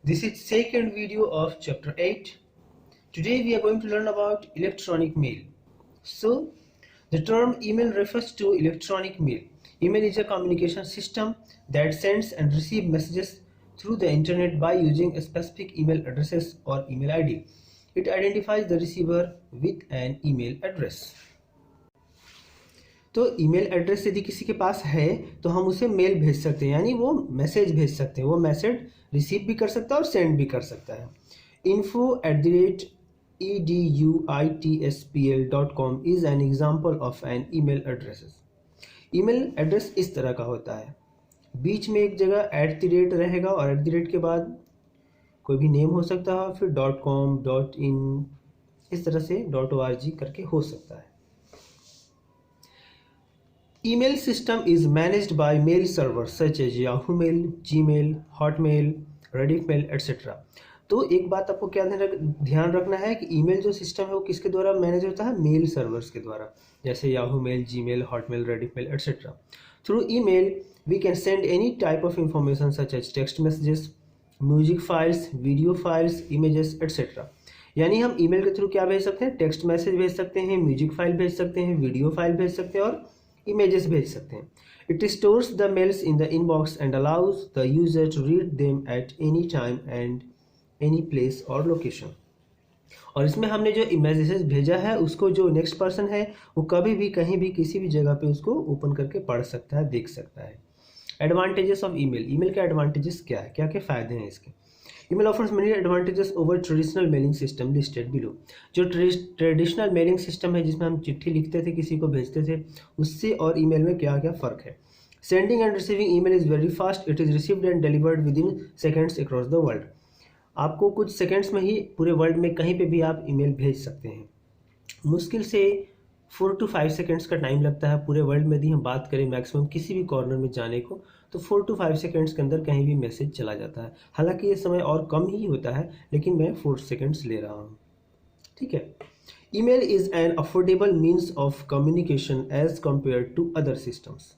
This is second video of chapter 8. Today we are going to learn about electronic mail. So the term email refers to electronic mail. Email is a communication system that sends and receives messages through the internet by using specific email addresses or email ID. It identifies the receiver with an email address. तो email address यदि किसी के पास है तो हम उसे mail भेज सकते हैं, यानी वो मैसेज भेज सकते हैं। वो मैसेज रिसीव भी कर सकता है और सेंड भी कर सकता है। info@eduitspl.com is an example of an email address. Email address इस तरह का होता है, बीच में एक जगह @ रहेगा और @ के बाद कोई भी नेम हो सकता है, फिर .com, .in इस तरह से .org करके हो सकता है। Email system is managed by mail servers such as Yahoo Mail, Gmail, Hotmail, Rediff Mail, etc. तो एक बात आपको क्या ध्यान रखना है कि ईमेल जो सिस्टम है वो किसके द्वारा मैनेज होता है? मेल सर्वर्स के द्वारा, जैसे Yahoo mail, Gmail, Hotmail, Rediff mail, etc. Through email we can send any type of information such as text messages, music files, video files, images, etc. यानी हम ईमेल के थ्रू क्या भेज सकते हैं? टेक्स्ट मैसेज भेज सकते हैं, म्यूजिक फाइल भेज सकते हैं, वीडियो फाइल भेज सकते हैं और इमेजेस भेज सकते हैं। It stores the mails in the inbox and allows the user to read them at any time and any place और लोकेशन। और इसमें हमने जो मैसेज भेजा है उसको जो नेक्स्ट पर्सन है वो कभी भी कहीं भी किसी भी जगह पे उसको ओपन करके पढ़ सकता है, देख सकता है। Advantages of email. ईमेल के एडवांटेजेस क्या है, क्या क्या फ़ायदे हैं इसके? Email offers many advantages over traditional mailing system listed below. जो ट्रेडिशनल मेलिंग सिस्टम है जिसमें हम चिट्ठी लिखते थे, किसी को भेजते थे, उससे और ईमेल में क्या क्या फ़र्क है? Sending end receiving email is very fast. It is received and delivered with in seconds across the world. आपको कुछ सेकेंड्स में ही पूरे वर्ल्ड में कहीं पे भी आप ईमेल भेज सकते हैं। मुश्किल से 4 to 5 सेकेंड्स का टाइम लगता है पूरे वर्ल्ड में। यदि हम बात करें मैक्सिमम किसी भी कॉर्नर में जाने को, तो 4 to 5 सेकेंड्स के अंदर कहीं भी मैसेज चला जाता है। हालांकि ये समय और कम ही होता है, लेकिन मैं 4 सेकेंड्स ले रहा हूँ, ठीक है। Email is an affordable means of communication as compare to other systems.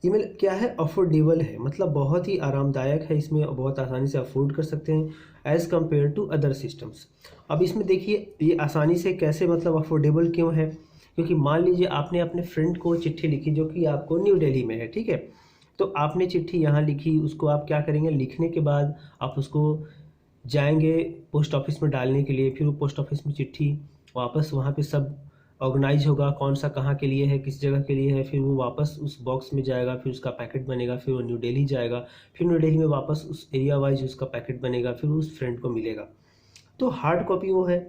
Email क्या है? अफोर्डेबल है, मतलब बहुत ही आरामदायक है, इसमें बहुत आसानी से अफोर्ड कर सकते हैं as compare to other systems. अब इसमें देखिए ये आसानी से कैसे, मतलब अफोर्डेबल क्यों है? क्योंकि मान लीजिए आपने अपने फ्रेंड को चिट्ठी लिखी जो कि आपको न्यू दिल्ली में है, ठीक है। तो आपने चिट्ठी यहाँ लिखी, उसको आप क्या करेंगे? लिखने के बाद आप उसको जाएंगे पोस्ट ऑफिस में डालने के लिए, फिर वो पोस्ट ऑफिस में चिट्ठी वापस वहाँ पे सब ऑर्गेनाइज होगा, कौन सा कहाँ के लिए है, किस जगह के लिए है, फिर वो वापस उस बॉक्स में जाएगा, फिर उसका पैकेट बनेगा, फिर वो न्यू दिल्ली जाएगा, फिर न्यू दिल्ली में वापस उस एरिया वाइज उसका पैकेट बनेगा, फिर उस फ्रेंड को मिलेगा। तो हार्ड कॉपी वो है,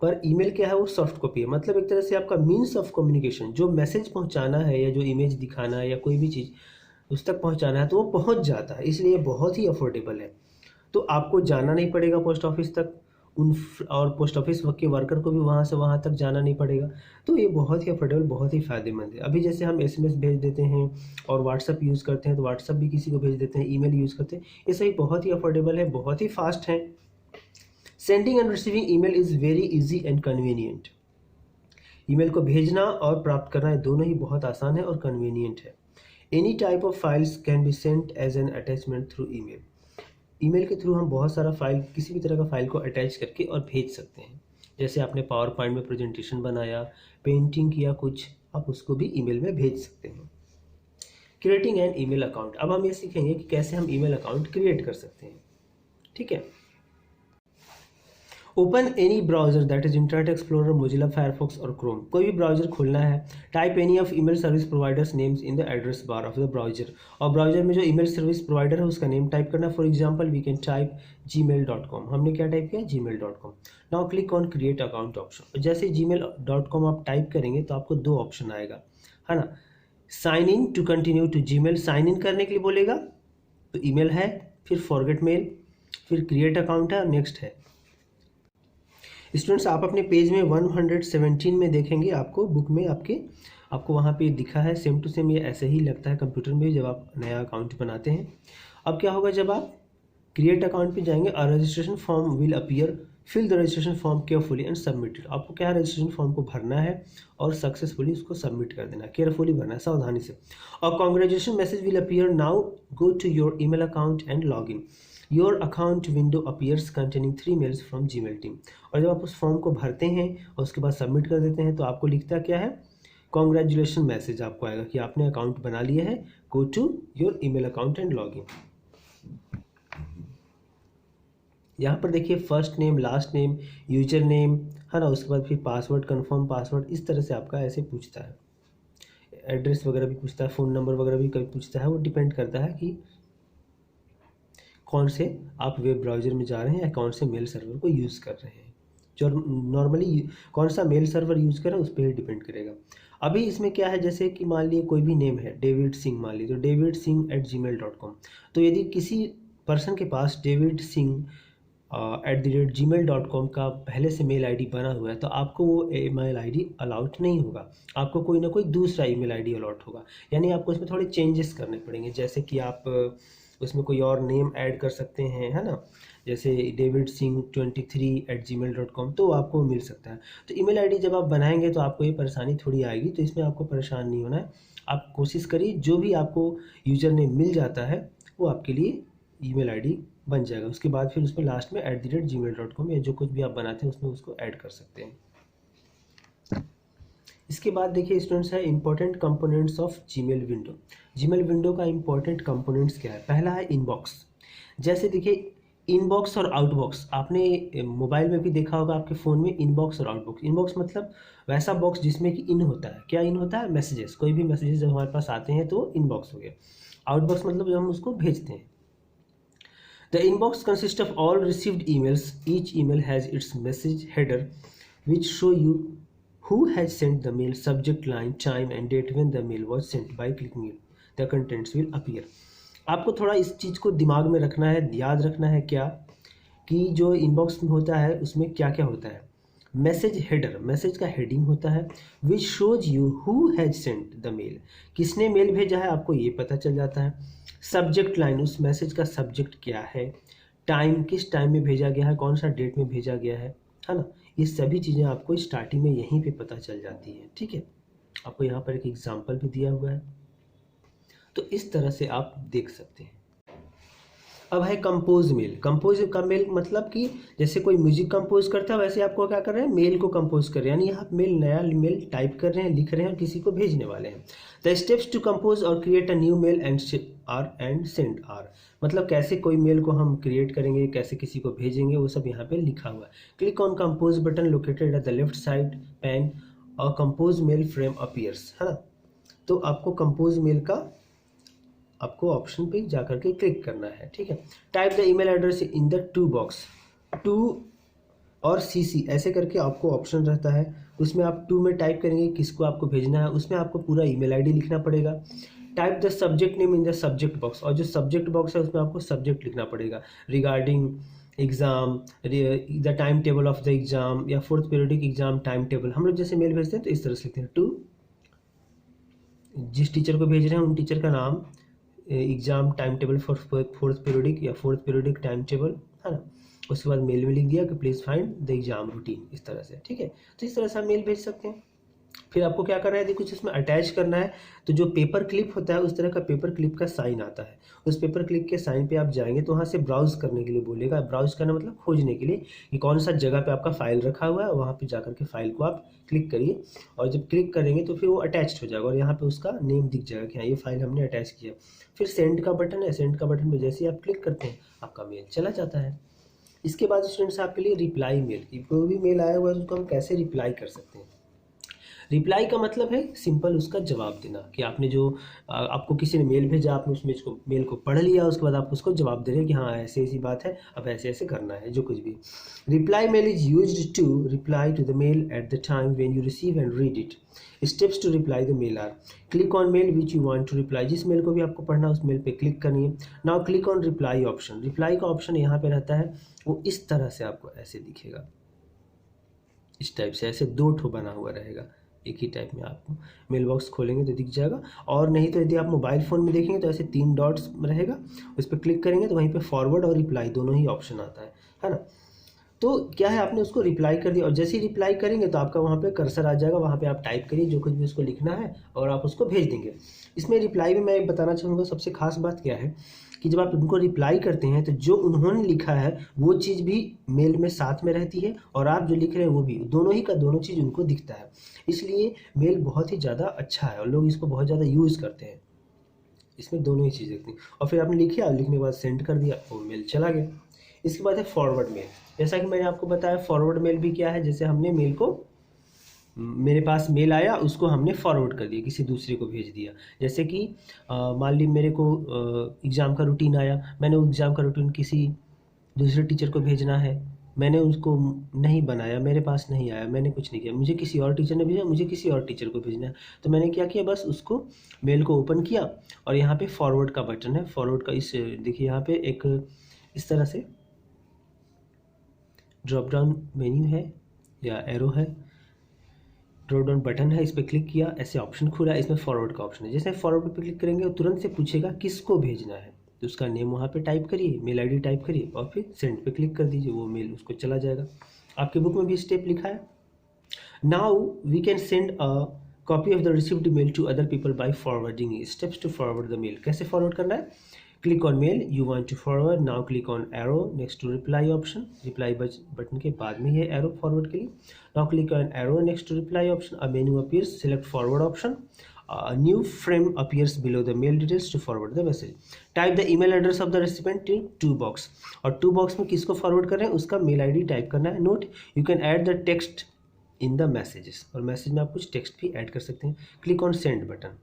पर ईमेल क्या है? वो सॉफ्ट कॉपी है। मतलब एक तरह से आपका मीन्स ऑफ कम्युनिकेशन, जो मैसेज पहुंचाना है या जो इमेज दिखाना है या कोई भी चीज़ उस तक पहुंचाना है तो वो पहुंच जाता है, इसलिए बहुत ही अफोर्डेबल है। तो आपको जाना नहीं पड़ेगा पोस्ट ऑफिस तक, और पोस्ट ऑफिस के वर्कर को भी वहाँ से वहाँ तक जाना नहीं पड़ेगा। तो ये बहुत ही अफोर्डेबल, बहुत ही फ़ायदेमंद है। अभी जैसे हम SMS भेज देते हैं और व्हाट्सअप यूज़ करते हैं, तो व्हाट्सअप भी किसी को भेज देते हैं, ईमेल यूज़ करते हैं, ये सभी बहुत ही अफोर्डेबल है, बहुत ही फास्ट है। Sending end receiving email is very easy and convenient. Email को भेजना और प्राप्त करना दोनों ही बहुत आसान है और कन्वीनियंट है। Any type of files can be sent as an attachment through email. Email के थ्रू हम बहुत सारा फाइल, किसी भी तरह का फाइल को अटैच करके और भेज सकते हैं। जैसे आपने पावर पॉइंट में प्रेजेंटेशन बनाया, पेंटिंग किया कुछ, आप उसको भी ईमेल में भेज सकते हैं। Creating an email account. अब हम ये सीखेंगे कि कैसे हम ईमेल अकाउंट क्रिएट कर सकते हैं, ठीक है। Open any browser that is Internet Explorer, Mozilla Firefox और क्रोम। कोई भी ब्राउजर खोलना है, type any of email service providers names in the address bar of the browser. और ब्राउजर में जो ईमेल सर्विस प्रोवाइडर है उसका नेम टाइप करना। For example we can type gmail.com। हमने क्या टाइप किया? gmail.com। Now click on create account option. जैसे gmail.com आप टाइप करेंगे तो आपको 2 ऑप्शन आएगा, है ना। Sign in to continue to Gmail, sign in करने के लिए बोलेगा, तो ईमेल है, फिर फॉरगेट मेल, फिर क्रिएट अकाउंट है और नेक्स्ट है। स्टूडेंट्स आप अपने पेज में 117 में देखेंगे, आपको बुक में आपको वहाँ पे दिखा है, सेम टू सेम ये ऐसे ही लगता है कंप्यूटर में जब आप नया अकाउंट बनाते हैं। अब क्या होगा, जब आप क्रिएट अकाउंट पे जाएंगे, a registration form will appear fill the registration form carefully and submit it. आपको क्या है, रजिस्ट्रेशन फॉर्म को भरना है और सक्सेसफुली उसको सबमिट कर देना है, केयरफुली भरना है, सावधानी से। और congratulation message will appear now, go to your email account and log in. Your account window appears containing 3 mails from Gmail team. और जब आप उस फॉर्म को भरते हैं और उसके बाद सबमिट कर देते हैं तो आपको लिखता क्या है, कॉन्ग्रेचुलेशन मैसेज आपको आएगा कि आपने अकाउंट बना लिया है, go to your email account and log in. यहाँ पर देखिए first name, last name, user name, है ना, उसके बाद फिर पासवर्ड, कंफर्म पासवर्ड, इस तरह से आपका ऐसे पूछता है। एड्रेस वगैरह भी पूछता है, फ़ोन नंबर वगैरह भी कभी पूछता है, वो डिपेंड करता है कि कौन से आप वेब ब्राउज़र में जा रहे हैं या कौन से मेल सर्वर को यूज़ कर रहे हैं। जो नॉर्मली कौन सा मेल सर्वर यूज़ कर रहे हैं उस पर ही डिपेंड करेगा। अभी इसमें क्या है, जैसे कि मान लीजिए कोई भी नेम है, डेविड सिंह मान लीजिए, तो davidSingh@gmail.com। तो यदि किसी पर्सन के पास davidsingh@gmail.com का पहले से मेल आईडी बना हुआ है तो आपको वो ईमेल आईडी अलाउड नहीं होगा, आपको कोई ना कोई दूसरा ईमेल आईडी अलाउड होगा। यानी आपको इसमें थोड़े चेंजेस करने पड़ेंगे, जैसे कि आप उसमें कोई और नेम ऐड कर सकते हैं, है ना, जैसे davidsingh23@gmail.com, तो आपको मिल सकता है। तो ईमेल आईडी जब आप बनाएंगे तो आपको ये परेशानी थोड़ी आएगी, तो इसमें आपको परेशान नहीं होना है। आप कोशिश करिए जो भी आपको यूज़र नेम मिल जाता है वो आपके लिए ईमेल आईडी बन जाएगा। उसके बाद फिर उसमें लास्ट में @gmail.com या जो कुछ भी आप बनाते हैं उसमें उसको ऐड कर सकते हैं। इसके बाद देखिए स्टूडेंट्स है important components of Gmail window. Gmail window का इंपॉर्टेंट कंपोनेंट्स क्या है, पहला है इनबॉक्स। जैसे देखिए इनबॉक्स और आउटबॉक्स, आपने मोबाइल में भी देखा होगा आपके फ़ोन में इनबॉक्स और आउटबॉक्स। इनबॉक्स मतलब वैसा बॉक्स जिसमें कि इन होता है, क्या इन होता है, मैसेजेस, कोई भी मैसेजेस जब हमारे पास आते हैं तो इनबॉक्स हो गया। आउटबॉक्स मतलब जब हम उसको भेजते हैं। The inbox consists of all received emails. Each email has its message header which show you who has sent the mail, subject line, time and date when the mail was sent. By clicking it, the contents will appear. आपको थोड़ा इस चीज़ को दिमाग में रखना है, याद रखना है क्या, कि जो इनबॉक्स में होता है उसमें क्या क्या होता है। मैसेज हेडर, मैसेज का हेडिंग होता है। Which shows you who has sent the mail, किसने मेल भेजा है आपको ये पता चल जाता है। सब्जेक्ट लाइन, उस मैसेज का सब्जेक्ट क्या है। टाइम, किस टाइम में भेजा गया है, कौन सा डेट में भेजा गया है ना, ये सभी चीज़ें आपको स्टार्टिंग में यहीं पे पता चल जाती है। ठीक है, आपको यहाँ पर एक एग्जांपल भी दिया हुआ है, तो इस तरह से आप देख सकते हैं। अब है कंपोज मेल। कंपोज का मेल मतलब कि जैसे कोई म्यूजिक कंपोज करता है वैसे आपको क्या कर रहे हैं, मेल को कंपोज कर रहे हैं, यानी आप मेल, नया मेल टाइप कर रहे हैं, लिख रहे हैं और किसी को भेजने वाले हैं। द स्टेप्स टू कंपोज और create a new mail and send are, मतलब कैसे कोई मेल को हम क्रिएट करेंगे, कैसे किसी को भेजेंगे, वो सब यहाँ पे लिखा हुआ है। Click on compose button located at the left side pan और कंपोज मेल फ्रेम अपीयर्स, है ना। तो आपको कंपोज मेल का आपको ऑप्शन पे जा करके क्लिक करना है। ठीक है, type the email address in the to box, to और CC ऐसे करके आपको ऑप्शन रहता है, उसमें आप टू में टाइप करेंगे किसको आपको भेजना है, उसमें आपको पूरा ईमेल आईडी लिखना पड़ेगा। Type the subject name in the subject box, और जो सब्जेक्ट बॉक्स है उसमें आपको सब्जेक्ट लिखना पड़ेगा। Regarding exam, the time table of the exam या 4th periodic exam time table. हम लोग जैसे मेल भेजते हैं तो इस तरह से लिखते हैं, टू जिस टीचर को भेज रहे हैं उन टीचर का नाम, exam time table for 4th periodic या 4th पीरियडिक टाइम टेबल, है ना। उसके बाद मेल में लिख दिया कि please find the exam routine, इस तरह से। ठीक है, तो इस तरह से आप मेल भेज सकते हैं। फिर आपको क्या करना है, यदि कुछ इसमें अटैच करना है तो जो पेपर क्लिप होता है उस तरह का पेपर क्लिप का साइन आता है, उस पेपर क्लिप के साइन पे आप जाएंगे तो वहाँ से ब्राउज करने के लिए बोलेगा। ब्राउज करना मतलब खोजने के लिए कि कौन सा जगह पे आपका फाइल रखा हुआ है, वहाँ पे जाकर के फाइल को आप क्लिक करिए और जब क्लिक करेंगे तो फिर वो अटैच्ड हो जाएगा और यहाँ पे उसका नेम दिख जाएगा कि हाँ ये फाइल हमने अटैच किया। फिर सेंड का बटन है, सेंड का बटन पर जैसे ही आप क्लिक करते हैं आपका मेल चला जाता है। इसके बाद स्टूडेंट्स आपके लिए रिप्लाई मेल, कोई भी मेल आया हुआ है उसको हम कैसे रिप्लाई कर सकते हैं। रिप्लाई का मतलब है सिंपल उसका जवाब देना, कि आपने जो आपको किसी ने मेल भेजा, आपने उसमें इसको मेल को पढ़ लिया, उसके बाद आप उसको जवाब दे रहे हैं कि हाँ ऐसे ऐसी बात है, अब ऐसे ऐसे करना है, जो कुछ भी। Reply mail is used to reply to the mail at the time when you receive and read it. Steps to reply the mail are, click on mail which you want to reply, जिस mail को भी आपको पढ़ना है उस mail पे click करनी है। Now click on reply option, reply का ऑप्शन यहाँ पे रहता है, वो इस तरह से आपको ऐसे दिखेगा, इस टाइप से, ऐसे दो ठो बना हुआ रहेगा, एक ही टाइप में आपको मेल बॉक्स खोलेंगे तो दिख जाएगा। और नहीं तो यदि आप मोबाइल फ़ोन में देखेंगे तो ऐसे 3 डॉट्स रहेगा, उस पर क्लिक करेंगे तो वहीं पे फॉरवर्ड और रिप्लाई दोनों ही ऑप्शन आता है ना। तो क्या है, आपने उसको रिप्लाई कर दिया और जैसे ही रिप्लाई करेंगे तो आपका वहाँ पे कर्सर आ जाएगा, वहाँ पे आप टाइप करिए जो कुछ भी उसको लिखना है और आप उसको भेज देंगे। इसमें रिप्लाई में मैं बताना चाहूँगा सबसे खास बात क्या है कि जब आप उनको रिप्लाई करते हैं तो जो उन्होंने लिखा है वो चीज़ भी मेल में साथ में रहती है और आप जो लिख रहे हैं वो भी, दोनों ही का दोनों चीज़ उनको दिखता है। इसलिए मेल बहुत ही ज़्यादा अच्छा है और लोग इसको बहुत ज़्यादा यूज़ करते हैं। इसमें दोनों ही चीज़ दिखती हैं और फिर आपने लिखा, लिखने के बाद सेंड कर दिया, वो मेल चला गया। इसके बाद है फॉरवर्ड मेल। जैसा कि मैंने आपको बताया, फॉरवर्ड मेल भी क्या है, जैसे हमने मेल को, मेरे पास मेल आया, उसको हमने फॉरवर्ड कर दिया, किसी दूसरे को भेज दिया। जैसे कि मान ली मेरे को एग्ज़ाम का रूटीन आया, मैंने वो एग्ज़ाम का रूटीन किसी दूसरे टीचर को भेजना है, मैंने उसको नहीं बनाया, मेरे पास नहीं आया, मैंने कुछ नहीं किया, मुझे किसी और टीचर ने भेजा, मुझे किसी और टीचर को भेजना है, तो मैंने क्या किया, बस उसको मेल को ओपन किया और यहाँ पे फॉरवर्ड का बटन है, फॉरवर्ड का इस देखिए यहाँ पे एक इस तरह से ड्रॉप डाउन मेन्यू है या एरो है, ड्रॉप डाउन बटन है, इस पर क्लिक किया, ऐसे ऑप्शन खुला, इसमें फॉरवर्ड का ऑप्शन है। जैसे फॉरवर्ड पे क्लिक करेंगे तो तुरंत से पूछेगा किसको भेजना है, तो उसका नेम वहाँ पे टाइप करिए, मेल आईडी टाइप करिए और फिर सेंड पे क्लिक कर दीजिए, वो मेल उसको चला जाएगा। आपके बुक में भी स्टेप लिखा है। Now we can send a copy of the received mail to other people by forwarding. Steps to forward the mail, कैसे फॉरवर्ड करना है, click on mail you want to forward, now click on arrow next to reply option, reply button के बाद में ये arrow forward के लिए, now click on arrow next to reply option, a menu appears, select forward option, a new frame appears below the mail details to forward the message, type the email address of the recipient in to box, और to box में किसको forward कर रहे हैं उसका mail ID type करना है। Note, you can add the text in the messages, और मैसेज में आप कुछ टेक्स्ट भी ऐड कर सकते हैं। क्लिक ऑन सेंड बटन,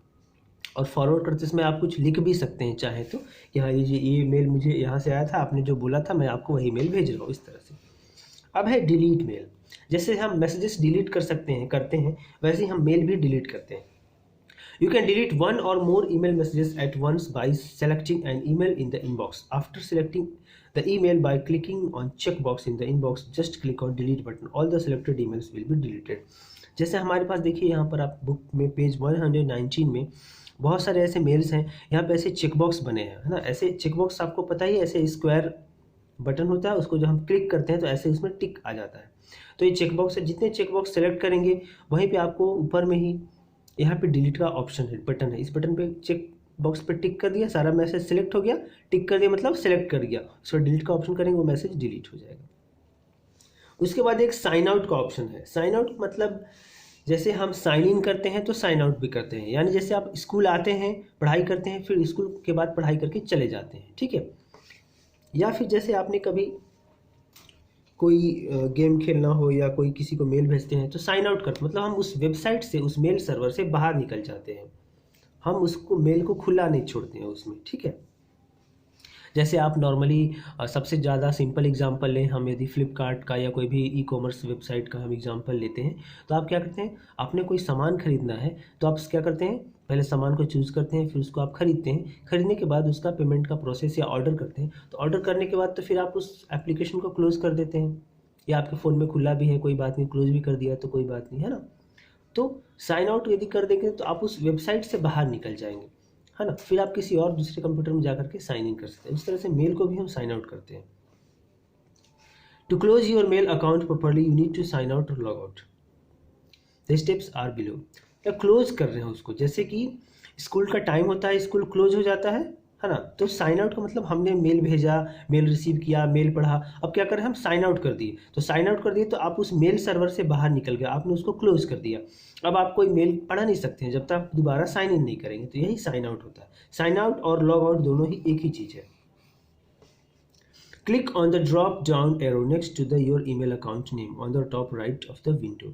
और फॉरवर्ड करते समय आप कुछ लिख भी सकते हैं चाहे तो कि हाँ ये मेल मुझे यहाँ से आया था, आपने जो बोला था मैं आपको वही मेल भेज रहा हूँ, इस तरह से। अब है डिलीट मेल। जैसे हम मैसेजेस डिलीट कर सकते हैं करते हैं, वैसे ही हम मेल भी डिलीट करते हैं। You can delete one or more email messages at once by selecting an email in the inbox. After selecting the email by clicking on checkbox in the inbox, just click on delete button. All the selected emails will be deleted. जैसे हमारे पास देखिए यहाँ पर आप book में page 119 में बहुत सारे ऐसे मेल्स हैं, यहाँ पे ऐसे चेकबॉक्स बने हैं, है ना। ऐसे चेकबॉक्स आपको पता ही है, ऐसे स्क्वायर बटन होता है, उसको जब हम क्लिक करते हैं तो ऐसे उसमें टिक आ जाता है। तो ये चेकबॉक्स है, जितने चेकबॉक्स सेलेक्ट करेंगे वहीं पे आपको ऊपर में ही यहाँ पे डिलीट का ऑप्शन है, बटन है, इस बटन पे चेक बॉक्स पे टिक कर दिया, सारा मैसेज सिलेक्ट हो गया, टिक कर दिया मतलब सिलेक्ट कर दिया, उसको डिलीट का ऑप्शन करेंगे वो मैसेज डिलीट हो जाएगा। उसके बाद एक साइन आउट का ऑप्शन है। साइन आउट मतलब जैसे हम साइन इन करते हैं तो साइन आउट भी करते हैं, यानी जैसे आप स्कूल आते हैं, पढ़ाई करते हैं, फिर स्कूल के बाद पढ़ाई करके चले जाते हैं, ठीक है। या फिर जैसे आपने कभी कोई गेम खेलना हो या कोई किसी को मेल भेजते हैं तो साइन आउट करते, मतलब हम उस वेबसाइट से, उस मेल सर्वर से बाहर निकल जाते हैं, हम उसको मेल को खुला नहीं छोड़ते हैं उसमें, ठीक है। जैसे आप नॉर्मली सबसे ज़्यादा सिंपल एग्जांपल लें, हम यदि फ्लिपकार्ट का या कोई भी ई कॉमर्स वेबसाइट का हम एग्जांपल लेते हैं, तो आप क्या करते हैं, आपने कोई सामान खरीदना है तो आप क्या करते हैं, पहले सामान को चूज़ करते हैं, फिर उसको आप खरीदते हैं, खरीदने के बाद उसका पेमेंट का प्रोसेस या ऑर्डर करते हैं, तो ऑर्डर करने के बाद तो फिर आप उस एप्लीकेशन को क्लोज़ कर देते हैं, या आपके फ़ोन में खुला भी है कोई बात नहीं, क्लोज़ भी कर दिया तो कोई बात नहीं, है ना। तो साइन आउट यदि कर देंगे तो आप उस वेबसाइट से बाहर निकल जाएंगे, है ना, फिर आप किसी और दूसरे कंप्यूटर में जाकर के साइन इन कर सकते हैं। उस तरह से मेल को भी हम साइन आउट करते हैं। To close your mail account properly you need to sign out और log out, the steps are below. या क्लोज कर रहे हैं उसको, जैसे कि स्कूल का टाइम होता है, स्कूल क्लोज हो जाता है ना, तो साइन आउट का मतलब हमने मेल भेजा, मेल रिसीव किया, मेल पढ़ा, अब क्या करें हम साइन आउट कर दिए, तो साइन आउट कर दिए तो आप उस मेल सर्वर से बाहर निकल गए, आपने उसको क्लोज कर दिया, अब आप कोई मेल पढ़ा नहीं सकते हैं जब तक आप दोबारा साइन इन नहीं करेंगे, तो यही साइन आउट होता है। साइन आउट और लॉग आउट दोनों ही एक ही चीज़ है। Click on the drop down arrow next to the your email account name on the top right of the window.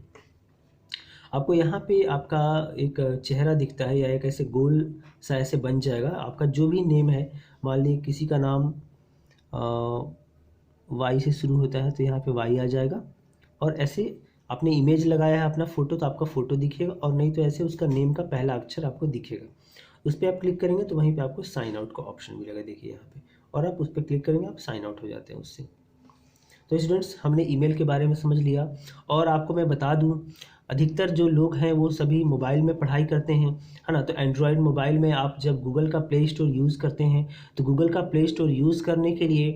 आपको यहाँ पे आपका एक चेहरा दिखता है या एक ऐसे गोल सा ऐसे बन जाएगा, आपका जो भी नेम है, मान ली किसी का नाम वाई से शुरू होता है तो यहाँ पे वाई आ जाएगा, और ऐसे आपने इमेज लगाया है अपना फ़ोटो तो आपका फ़ोटो दिखेगा, और नहीं तो ऐसे उसका नेम का पहला अक्षर आपको दिखेगा, उस पर आप क्लिक करेंगे तो वहीं पे आपको साइन आउट का ऑप्शन मिलेगा, देखिए यहाँ पे, और आप उस पर क्लिक करेंगे आप साइन आउट हो जाते हैं उससे। तो स्टूडेंट्स हमने ईमेल के बारे में समझ लिया, और आपको मैं बता दूं अधिकतर जो लोग हैं वो सभी मोबाइल में पढ़ाई करते हैं, है ना। तो एंड्रॉयड मोबाइल में आप जब गूगल का प्ले स्टोर यूज़ करते हैं तो गूगल का प्ले स्टोर यूज़ करने के लिए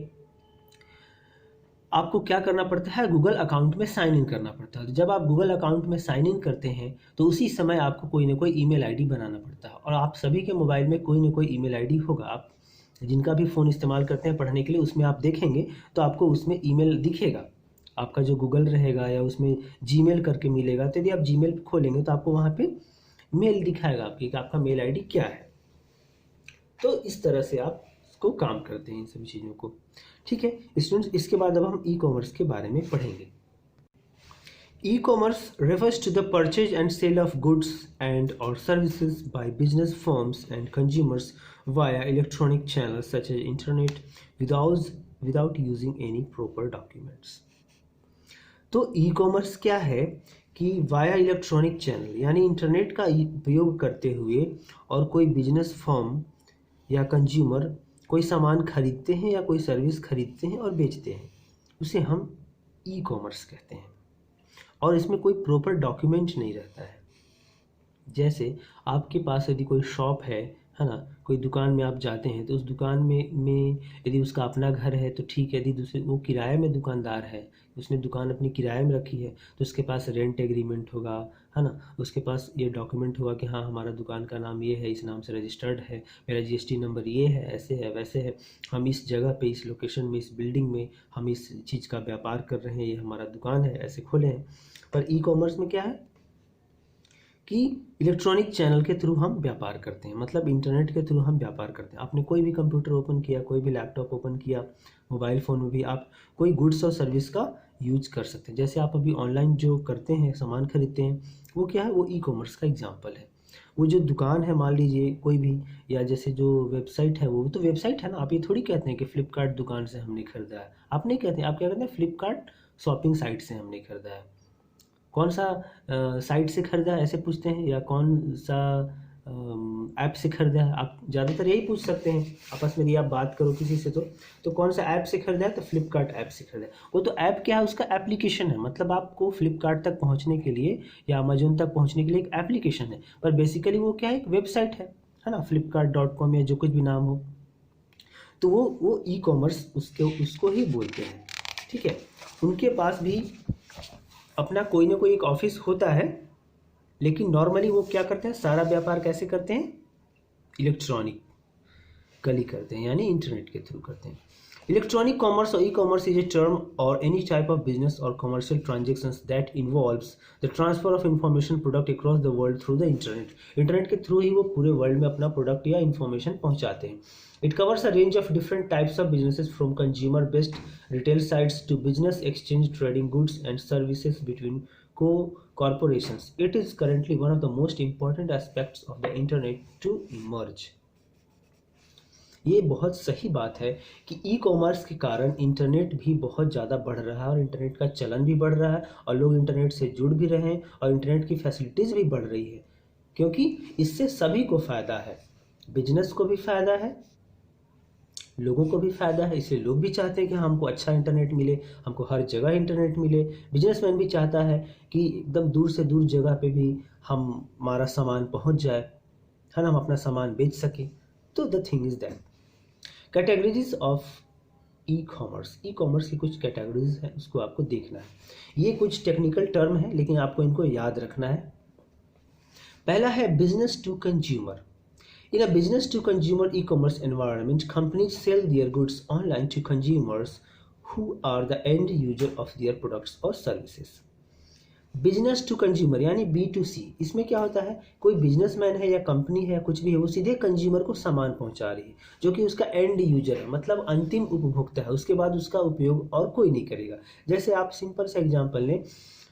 आपको क्या करना पड़ता है, गूगल अकाउंट में साइन इन करना पड़ता है। तो जब आप गूगल अकाउंट में साइन इन करते हैं तो उसी समय आपको कोई ना कोई ईमेल आईडी बनाना पड़ता है, और आप सभी के मोबाइल में कोई ना कोई ईमेल आईडी होगा। आप जिनका भी फ़ोन इस्तेमाल करते हैं पढ़ने के लिए, उसमें आप देखेंगे तो आपको उसमें ईमेल दिखेगा, आपका जो गूगल रहेगा या उसमें जीमेल करके मिलेगा। तो यदि आप जीमेल खोलेंगे तो आपको वहाँ पे मेल दिखाएगा आपकी कि आपका मेल आईडी क्या है। तो इस तरह से आप इसको काम करते हैं इन सभी चीज़ों को। ठीक है स्टूडेंट्स, इसके बाद अब हम ई कॉमर्स के बारे में पढ़ेंगे। E commerce refers to the purchase and sale of goods and or services by business firms and consumers via electronic channels such as internet without using any proper documents। तो e commerce क्या है कि via electronic channel यानी internet का उपयोग करते हुए और कोई बिजनेस फर्म या कंज्यूमर कोई सामान खरीदते हैं या कोई सर्विस खरीदते हैं और बेचते हैं, उसे हम ई कॉमर्स कहते हैं। और इसमें कोई प्रॉपर डॉक्यूमेंट नहीं रहता है। जैसे आपके पास यदि कोई शॉप है ना, कोई दुकान में आप जाते हैं तो उस दुकान में यदि उसका अपना घर है तो ठीक है, यदि दूसरे वो किराए में दुकानदार है, उसने दुकान अपनी किराए में रखी है तो उसके पास रेंट एग्रीमेंट होगा, है ना, उसके पास ये डॉक्यूमेंट होगा कि हाँ हमारा दुकान का नाम ये है, इस नाम से रजिस्टर्ड है, मेरा जीएसटी नंबर ये है, ऐसे है वैसे है, हम इस जगह पे इस लोकेशन में इस बिल्डिंग में हम इस चीज़ का व्यापार कर रहे हैं, ये हमारा दुकान है, ऐसे खोले हैं। पर ई कॉमर्स में क्या है कि इलेक्ट्रॉनिक चैनल के थ्रू हम व्यापार करते हैं, मतलब इंटरनेट के थ्रू हम व्यापार करते हैं। आपने कोई भी कंप्यूटर ओपन किया, कोई भी लैपटॉप ओपन किया, मोबाइल फ़ोन में भी आप कोई गुड्स और सर्विस का यूज कर सकते हैं। जैसे आप अभी ऑनलाइन जो करते हैं, सामान खरीदते हैं, वो क्या है, वो ई कॉमर्स का एग्जाम्पल है। वो जो दुकान है मान लीजिए कोई भी, या जैसे जो वेबसाइट है वो तो वेबसाइट है ना। आप ये थोड़ी कहते हैं कि फ्लिपकार्ट दुकान से हमने खरीदा है, आप नहीं कहते हैं, आप क्या कहते हैं फ्लिपकार्ट शॉपिंग साइट से हमने खरीदा है। कौन सा साइट से खरीदा है ऐसे पूछते हैं, या कौन सा ऐप से खरीदा है, आप ज़्यादातर यही पूछ सकते हैं आपस में। यदि आप बात करो किसी से तो कौन सा ऐप से खरीदा है, तो फ्लिपकार्ट ऐप से खरीदा है। वो तो ऐप क्या है, उसका एप्लीकेशन है, मतलब आपको फ्लिपकार्ट तक पहुंचने के लिए या अमेजोन तक पहुंचने के लिए एक एप्लीकेशन है, पर बेसिकली वो क्या है, एक वेबसाइट है ना, flipkart.com या जो कुछ भी नाम हो। तो वो ई कॉमर्स उसको ही बोलते हैं। ठीक है, उनके पास भी अपना कोई ना कोई एक ऑफिस होता है, लेकिन नॉर्मली वो क्या करते हैं, सारा व्यापार कैसे करते हैं, इलेक्ट्रॉनिकली करते हैं, यानी इंटरनेट के थ्रू करते हैं। इलेक्ट्रॉनिक कॉमर्स और e commerce is a term और एनी टाइप ऑफ बिजनेस और commercial transactions that involves the transfer of information product across the world through the internet. Internet के थ्रू ही वो पूरे वर्ल्ड में अपना प्रोडक्ट या इन्फॉर्मेशन पहुंचाते हैं। It covers a range of different types of businesses from consumer-based retail sites to business exchange trading goods and services between corporations. It is currently one of the most important aspects of the internet to emerge. ये बहुत सही बात है कि e commerce के कारण internet भी बहुत ज़्यादा बढ़ रहा है और इंटरनेट का चलन भी बढ़ रहा है और लोग इंटरनेट से जुड़ भी रहे हैं और इंटरनेट की फैसिलिटीज़ भी बढ़ रही है, क्योंकि इससे सभी को फ़ायदा है। बिजनेस को भी फ़ायदा है, लोगों को भी फ़ायदा है, इसलिए लोग भी चाहते हैं कि हमको अच्छा इंटरनेट मिले, हमको हर जगह इंटरनेट मिले। बिजनेसमैन भी चाहता है कि एकदम दूर से दूर जगह पे भी हमारा सामान पहुंच जाए, है ना, हम अपना सामान बेच सकें। तो the thing is that categories of e commerce की कुछ कैटेगरीज हैं, उसको आपको देखना है। ये कुछ टेक्निकल टर्म है लेकिन आपको इनको याद रखना है। पहला है business to consumer. In a business to consumer e-commerce environment, companies sell their goods online to consumers who are the end user of their products or services. Business to consumer यानी B2C, इसमें क्या होता है, कोई businessman है या company है, कुछ भी है, वो सीधे कंज्यूमर को सामान पहुंचा रही है, जो कि उसका एंड यूजर है, मतलब अंतिम उपभोक्ता है। उसके बाद उसका उपयोग और कोई नहीं करेगा। जैसे आप सिंपल सा एग्जांपल लें,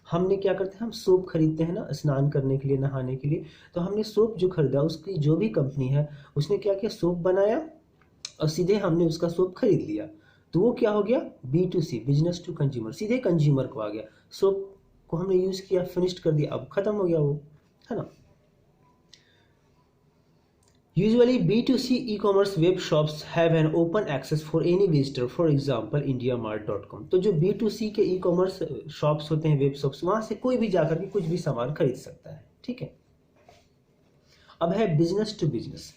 हमने क्या करते हैं, हम सोप खरीदते हैं ना स्नान करने के लिए, नहाने के लिए। तो हमने सोप जो खरीदा, उसकी जो भी कंपनी है उसने क्या किया, सोप बनाया और सीधे हमने उसका सोप खरीद लिया। तो वो क्या हो गया, B2C, बिजनेस टू कंज्यूमर, सीधे कंज्यूमर को आ गया। सोप को हमने यूज़ किया, फिनिश्ड कर दिया, अब खत्म हो गया वो, है ना। Usually B2C e-commerce web shops have an open access for any visitor, for example indiamart.com। तो जो B2C के e-commerce shops होते हैं, वेब शॉप्स, वहाँ से कोई भी जाकर के कुछ भी सामान खरीद सकता है। ठीक है, अब है business to business.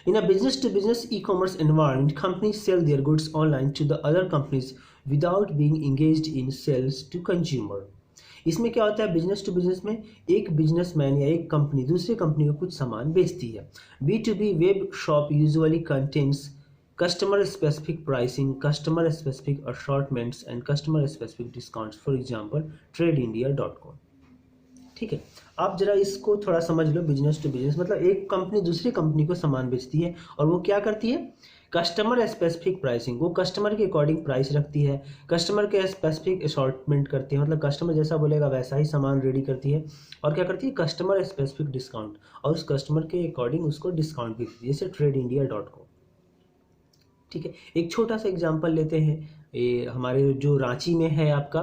In a business to business e-commerce environment, companies sell their goods online to the other companies without being engaged in sales to consumer. इसमें क्या होता है, बिजनेस टू बिजनेस में एक बिजनेसमैन या एक कंपनी दूसरी company को कुछ सामान बेचती है। B2B web shop usually contains customer specific pricing, customer specific assortments and customer specific discounts, for example TradeIndia.com। ठीक है, आप जरा इसको थोड़ा समझ लो। बिजनेस टू बिजनेस मतलब एक कंपनी दूसरी कंपनी को सामान बेचती है और वो क्या करती है, कस्टमर स्पेसिफिक प्राइसिंग, वो कस्टमर के अकॉर्डिंग प्राइस रखती है, कस्टमर के स्पेसिफिक असॉर्टमेंट करती है, मतलब कस्टमर जैसा बोलेगा वैसा ही सामान रेडी करती है, और क्या करती है, कस्टमर स्पेसिफिक डिस्काउंट, और उस कस्टमर के अकॉर्डिंग उसको डिस्काउंट भी देती है, जैसे TradeIndia.com। ठीक है, एक छोटा सा एग्जाम्पल लेते हैं, ये हमारे जो रांची में है आपका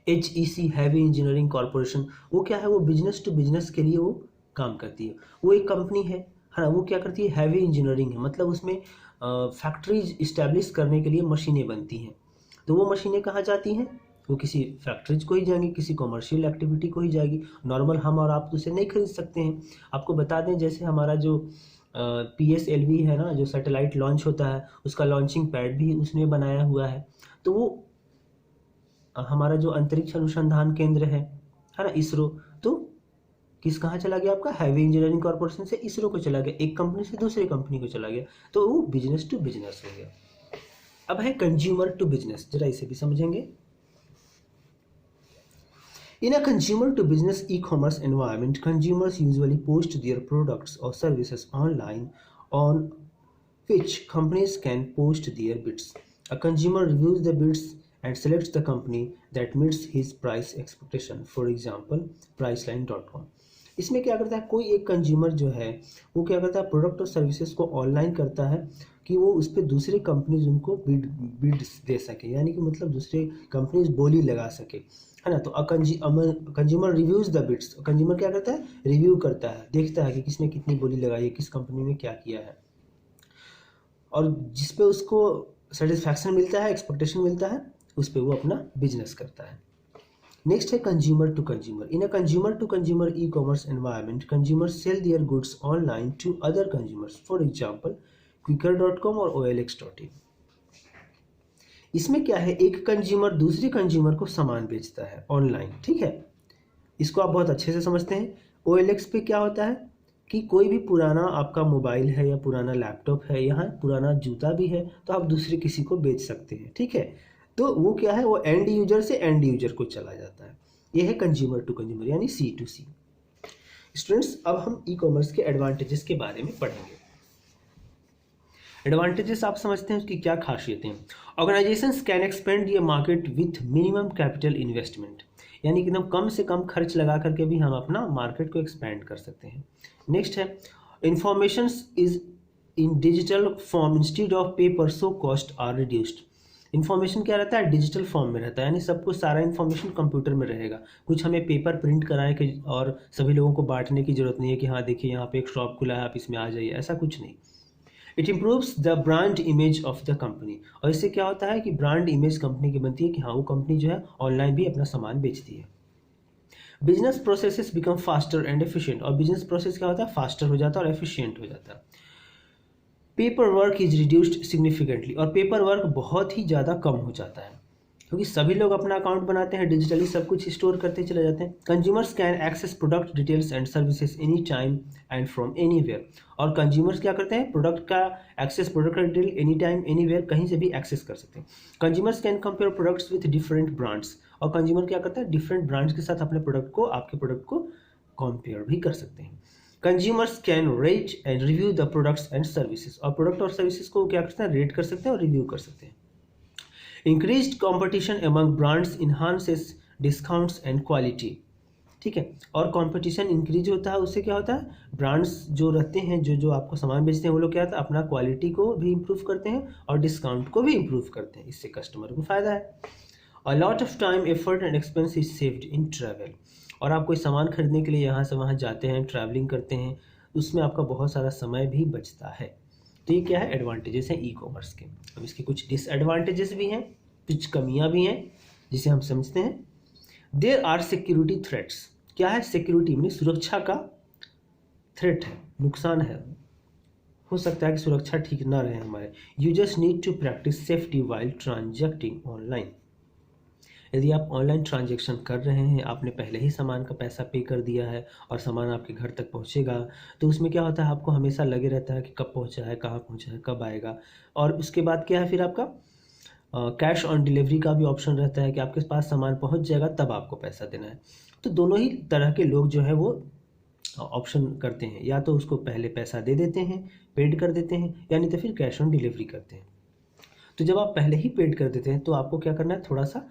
HEC हैवी इंजीनियरिंग कॉरपोरेशन, वो क्या है, वो बिजनेस टू बिजनेस के लिए वो काम करती है। वो एक कंपनी है ना, वो क्या करती है, हैवी इंजीनियरिंग है, मतलब उसमें फैक्ट्रीज इस्टेब्लिश करने के लिए मशीनें बनती हैं। तो वो मशीनें कहाँ जाती हैं, वो किसी फैक्ट्रीज को ही जाएंगी, किसी कमर्शियल एक्टिविटी को ही जाएगी। नॉर्मल हम और आप तो उसे नहीं खरीद सकते हैं। आपको बता दें, जैसे हमारा जो PSLV है ना, जो सैटेलाइट लॉन्च होता है, उसका लॉन्चिंग पैड भी उसने बनाया हुआ है। तो वो हमारा जो अंतरिक्ष अनुसंधान केंद्र है ना, इसरो, तो किस कहाँ चला गया आपका, हैवी इंजीनियरिंग कॉर्पोरेशन से इसरो को चला गया, एक कंपनी से दूसरी कंपनी को चला गया, तो वो बिजनेस टू बिजनेस हो गया। अब है कंज्यूमर टू बिजनेस, जरा इसे भी समझेंगे। In a consumer to business e-commerce environment, consumers usually post their products or services online on which companies can post their bids. A consumer reviews the bids and selects the company that meets his price expectation. For example, Priceline.com. इसमें क्या करता है, कोई एक consumer जो है वो क्या करता है, प्रोडक्ट और सर्विसेज को ऑनलाइन करता है कि वो उस पर दूसरे कंपनीज उनको बिड दे सके, यानी कि मतलब दूसरे कंपनीज बोली लगा सके, है ना। तो consumer reviews the bids, consumer क्या करता है, रिव्यू करता है, देखता है कि किसने कितनी बोली लगाई है, किस कंपनी ने क्या किया है, और जिस पे उसको सेटिस्फैक्शन मिलता है, एक्सपेक्टेशन मिलता है, उस पे वो अपना बिजनेस करता है। नेक्स्ट है consumer to consumer. In a consumer to consumer e commerce environment, consumer sell their goods online to other consumers, for example Quikr.com और OLX.in। इसमें क्या है, एक कंज्यूमर दूसरे कंज्यूमर को सामान बेचता है ऑनलाइन, ठीक है, इसको आप बहुत अच्छे से समझते हैं। OLX पे क्या होता है कि कोई भी पुराना आपका मोबाइल है या पुराना लैपटॉप है, यहाँ पुराना जूता भी है, तो आप दूसरे किसी को बेच सकते हैं, ठीक है। तो वो क्या है, वो एंड यूजर से एंड यूजर को चला जाता है। ये है कंज्यूमर टू कंज्यूमर यानी C2C। स्टूडेंट्स, अब हम ई कॉमर्स के एडवांटेजेस के बारे में पढ़ेंगे। एडवांटेजेस आप समझते हैं उसकी क्या खासियतें हैं। ऑर्गेनाइजेशंस कैन एक्सपेंड ये market with minimum capital investment, यानी कि एकदम कम से कम खर्च लगा करके भी हम अपना मार्केट को एक्सपेंड कर सकते हैं। नेक्स्ट है information is in digital form instead of paper, so cost are reduced. Information क्या रहता है, डिजिटल फॉर्म में रहता है, यानी सब कुछ सारा इन्फॉर्मेशन कंप्यूटर में रहेगा, कुछ हमें पेपर प्रिंट कराए के और सभी लोगों को बांटने की जरूरत नहीं है कि हाँ देखिए यहाँ पे एक शॉप खुला है आप इसमें आ जाइए, ऐसा कुछ नहीं। It improves the brand image of the company, और इससे क्या होता है कि ब्रांड इमेज कंपनी की बनती है कि हाँ वो कंपनी जो है ऑनलाइन भी अपना सामान बेचती है। Business processes become faster and efficient, और बिजनेस प्रोसेस क्या होता है, फास्टर हो जाता है और एफिशिएंट हो जाता है। Paper work is reduced significantly, और पेपर वर्क बहुत ही ज़्यादा कम हो जाता है क्योंकि सभी लोग अपना अकाउंट बनाते हैं, डिजिटली सब कुछ स्टोर करते चले जाते हैं। Consumers can access product details and services any time and from anywhere, और कंज्यूमर्स क्या करते हैं, प्रोडक्ट का एक्सेस, प्रोडक्ट का डिटेल एनी टाइम एनीवेयर कहीं से भी एक्सेस कर सकते हैं। Consumers can compare products with different brands, और कंज्यूमर क्या करता है, डिफरेंट ब्रांड्स के साथ अपने प्रोडक्ट को, आपके प्रोडक्ट को कंपेयर भी कर सकते हैं। Consumers can rate and review the products and services, और प्रोडक्ट और सर्विसेज को क्या करते हैं, रेट कर सकते हैं और रिव्यू कर सकते हैं। Increased competition among brands enhances discounts and quality, ठीक है, और कंपटीशन इंक्रीज होता है, उससे क्या होता है, ब्रांड्स जो रहते हैं, जो आपको सामान बेचते हैं, वो लोग क्या होता है, अपना क्वालिटी को भी इम्प्रूव करते हैं और डिस्काउंट को भी इम्प्रूव करते हैं, इससे कस्टमर को फायदा है। A lot of time, effort and expense is saved in travel, और आप कोई सामान खरीदने के लिए यहाँ से वहाँ जाते हैं, ट्रैवलिंग करते हैं, उसमें आपका बहुत सारा समय भी बचता है। तो ये क्या है, एडवांटेजेस हैं ई कॉमर्स के। अब इसके कुछ डिसएडवांटेजेस भी हैं, कुछ कमियां भी हैं जिसे हम समझते हैं। देयर आर सिक्योरिटी थ्रेट्स, क्या है, सिक्योरिटी यानी सुरक्षा का थ्रेट है, नुकसान है। हो सकता है कि सुरक्षा ठीक ना रहे हमारे। You just need to practice safety while transacting online. यदि आप ऑनलाइन ट्रांजैक्शन कर रहे हैं, आपने पहले ही सामान का पैसा पे कर दिया है और सामान आपके घर तक पहुंचेगा, तो उसमें क्या होता है, आपको हमेशा लगे रहता है कि कब पहुंचा है, कहाँ पहुंचा है, कब आएगा। और उसके बाद क्या है फिर आपका कैश ऑन डिलीवरी का भी ऑप्शन रहता है कि आपके पास सामान पहुंच जाएगा तब आपको पैसा देना है। तो दोनों ही तरह के लोग जो है वो ऑप्शन करते हैं, या तो उसको पहले पैसा दे देते हैं, पेड कर देते हैं, या नहीं तो फिर कैश ऑन डिलीवरी करते हैं। तो जब आप पहले ही पेड कर देते हैं तो आपको क्या करना है, थोड़ा सा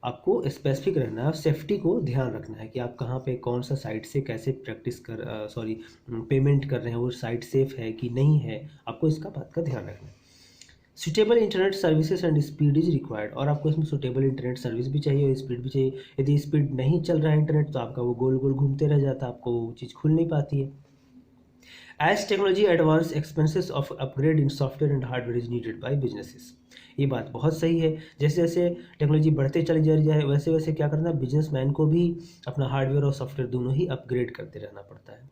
आपको स्पेसिफिक रहना है और सेफ्टी को ध्यान रखना है कि आप कहाँ पे कौन सा साइट से कैसे पेमेंट कर रहे हैं, वो साइट सेफ है कि नहीं है, आपको इसका बात का ध्यान रखना है। Suitable internet services and speed is required, और आपको इसमें सुटेबल इंटरनेट सर्विस भी चाहिए और स्पीड भी चाहिए। यदि स्पीड नहीं चल रहा है इंटरनेट तो आपका वो गोल गोल घूमते रह जाता है, आपको वो चीज़ खुल नहीं पाती है। As technology advance expenses of upgrade in software and hardware is needed by businesses. ये बात बहुत सही है। जैसे जैसे टेक्नोलॉजी बढ़ते चली जा रही है वैसे वैसे क्या करना है, बिजनेसमैन को भी अपना हार्डवेयर और सॉफ्टवेयर दोनों ही अपग्रेड करते रहना पड़ता है।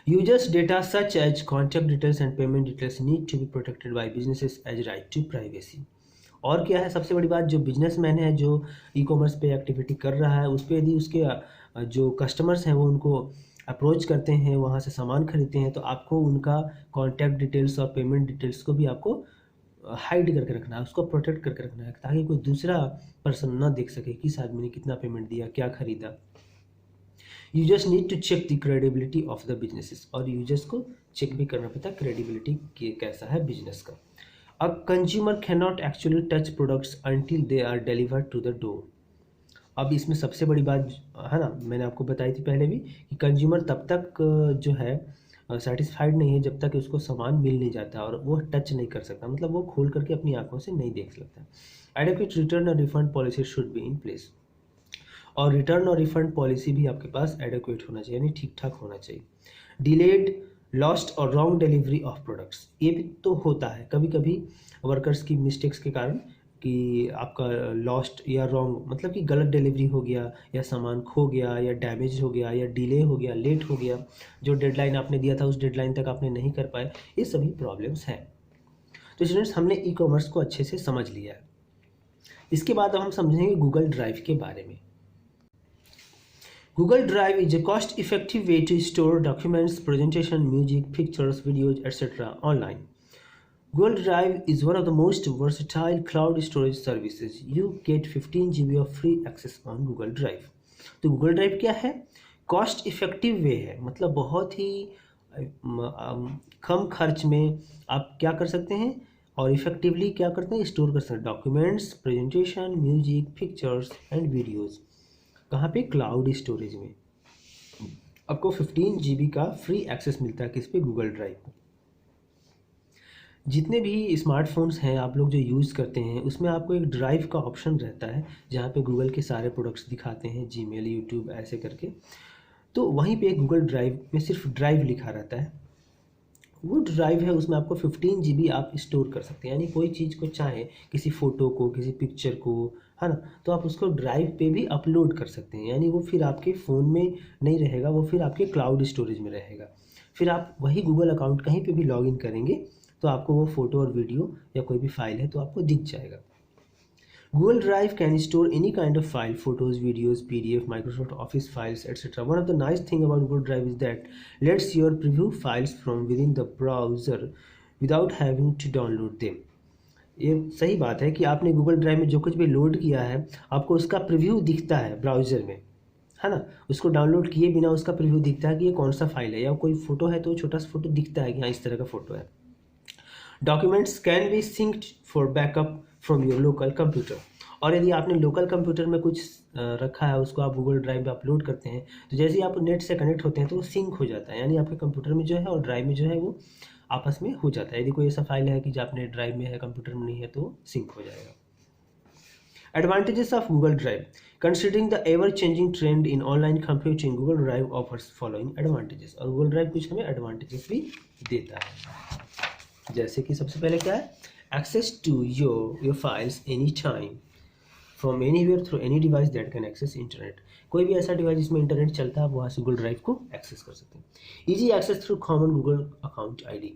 Users data such as contact details and payment details need to be protected by businesses as right to privacy. और क्या है, सबसे बड़ी बात, जो बिजनेसमैन है जो ई कॉमर्स पे एक्टिविटी कर रहा है, उस पर यदि उसके जो कस्टमर्स हैं वो उनको अप्रोच करते हैं, वहाँ से सामान खरीदते हैं, तो आपको उनका कॉन्टैक्ट डिटेल्स और पेमेंट डिटेल्स को भी आपको हाइड करके रखना है, उसको प्रोटेक्ट करके रखना है, ताकि कोई दूसरा पर्सन ना देख सके कि इस आदमी ने कितना पेमेंट दिया, क्या खरीदा। Users need to check the credibility of the businesses, और यूजर्स को चेक भी करना पड़ता है क्रेडिबिलिटी कैसा है बिजनेस का। A consumer can not actually touch products until they are delivered to the door. अब इसमें सबसे बड़ी बात है ना, मैंने आपको बताई थी पहले भी कि कंज्यूमर तब तक जो है सेटिस्फाइड नहीं है जब तक उसको सामान मिल नहीं जाता और वो टच नहीं कर सकता, मतलब वो खोल करके अपनी आंखों से नहीं देख सकता। एडेक्वेट रिटर्न और refund policy should be in place, और रिटर्न और रिफंड पॉलिसी भी आपके पास एडेक्वेट होना चाहिए, यानी ठीक ठाक होना चाहिए। डिलेड, लॉस्ट और रॉन्ग डिलीवरी ऑफ प्रोडक्ट्स, ये भी तो होता है कभी कभी वर्कर्स की मिस्टेक्स के कारण कि आपका लॉस्ट या रॉन्ग, मतलब कि गलत डिलीवरी हो गया, या सामान खो गया, या डैमेज हो गया, या डिले हो गया, लेट हो गया, जो डेडलाइन आपने दिया था उस डेडलाइन तक आपने नहीं कर पाए, ये सभी प्रॉब्लम्स हैं। तो स्टूडेंट्स, हमने ई कॉमर्स को अच्छे से समझ लिया है। इसके बाद अब हम समझेंगे गूगल ड्राइव के बारे में। Google Drive is a cost-effective way to store documents, presentation, music, pictures, videos, etc. online. Google Drive is one of the most versatile cloud storage services. You get 15 GB of free access on Google Drive. तो Google Drive क्या है? Cost effective way है, मतलब बहुत ही कम खर्च में आप क्या कर सकते हैं और इफेक्टिवली क्या करते हैं, स्टोर कर सकते हैं documents, presentation, music, pictures and videos. कहाँ पे? क्लाउड स्टोरेज में। आपको 15 GB का फ्री एक्सेस मिलता है किस पे? गूगल ड्राइव पे। जितने भी स्मार्टफोन्स हैं आप लोग जो यूज़ करते हैं उसमें आपको एक ड्राइव का ऑप्शन रहता है जहाँ पे गूगल के सारे प्रोडक्ट्स दिखाते हैं, जीमेल, यूट्यूब ऐसे करके। तो वहीं पे गूगल ड्राइव में सिर्फ ड्राइव लिखा रहता है, वो ड्राइव है, उसमें आपको 15 GB आप स्टोर कर सकते हैं। यानी कोई चीज़ को चाहे, किसी फ़ोटो को, किसी पिक्चर को, है ना, तो आप उसको ड्राइव पे भी अपलोड कर सकते हैं। यानी वो फिर आपके फ़ोन में नहीं रहेगा, वो फिर आपके क्लाउड स्टोरेज में रहेगा। फिर आप वही गूगल अकाउंट कहीं पे भी लॉगिन करेंगे तो आपको वो फ़ोटो और वीडियो या कोई भी फाइल है तो आपको दिख जाएगा। Google Drive can store any kind of file, photos, videos, PDF, Microsoft Office files, etc. One of the nice thing about Google Drive is that lets you preview files from within the browser without having to download them. ये सही बात है कि आपने Google drive में जो कुछ भी लोड किया है आपको उसका प्रीव्यू दिखता है ब्राउज़र में, है ना। उसको डाउनलोड किए बिना उसका प्रीव्यू दिखता है कि ये कौन सा फाइल है, या कोई फ़ोटो है तो छोटा सा फोटो दिखता है कि हाँ इस तरह का फ़ोटो है। Documents can be synced for backup from your local computer, और यदि आपने लोकल कंप्यूटर में कुछ रखा है उसको आप गूगल ड्राइव में अपलोड करते हैं तो जैसे ही आप नेट से कनेक्ट होते हैं तो वो सिंक हो जाता है, यानी आपके कंप्यूटर में जो है और ड्राइव में जो है वो आपस में हो जाता है। यदि कोई ऐसा फाइल है कि जो आपने ड्राइव में है कंप्यूटर में नहीं है तो सिंक हो जाएगा। Advantages of Google drive. Considering the ever changing trend in online computing, Google drive offers following advantages, और गूगल ड्राइव कुछ हमें एडवांटेजेस भी देता है। जैसे कि सबसे पहले क्या है, access to your files any time, from anywhere through any device that can access internet. कोई भी ऐसा डिवाइस जिसमें इंटरनेट चलता है आप वहाँ से गूगल ड्राइव को एक्सेस कर सकते हैं। Easy access through common Google account ID.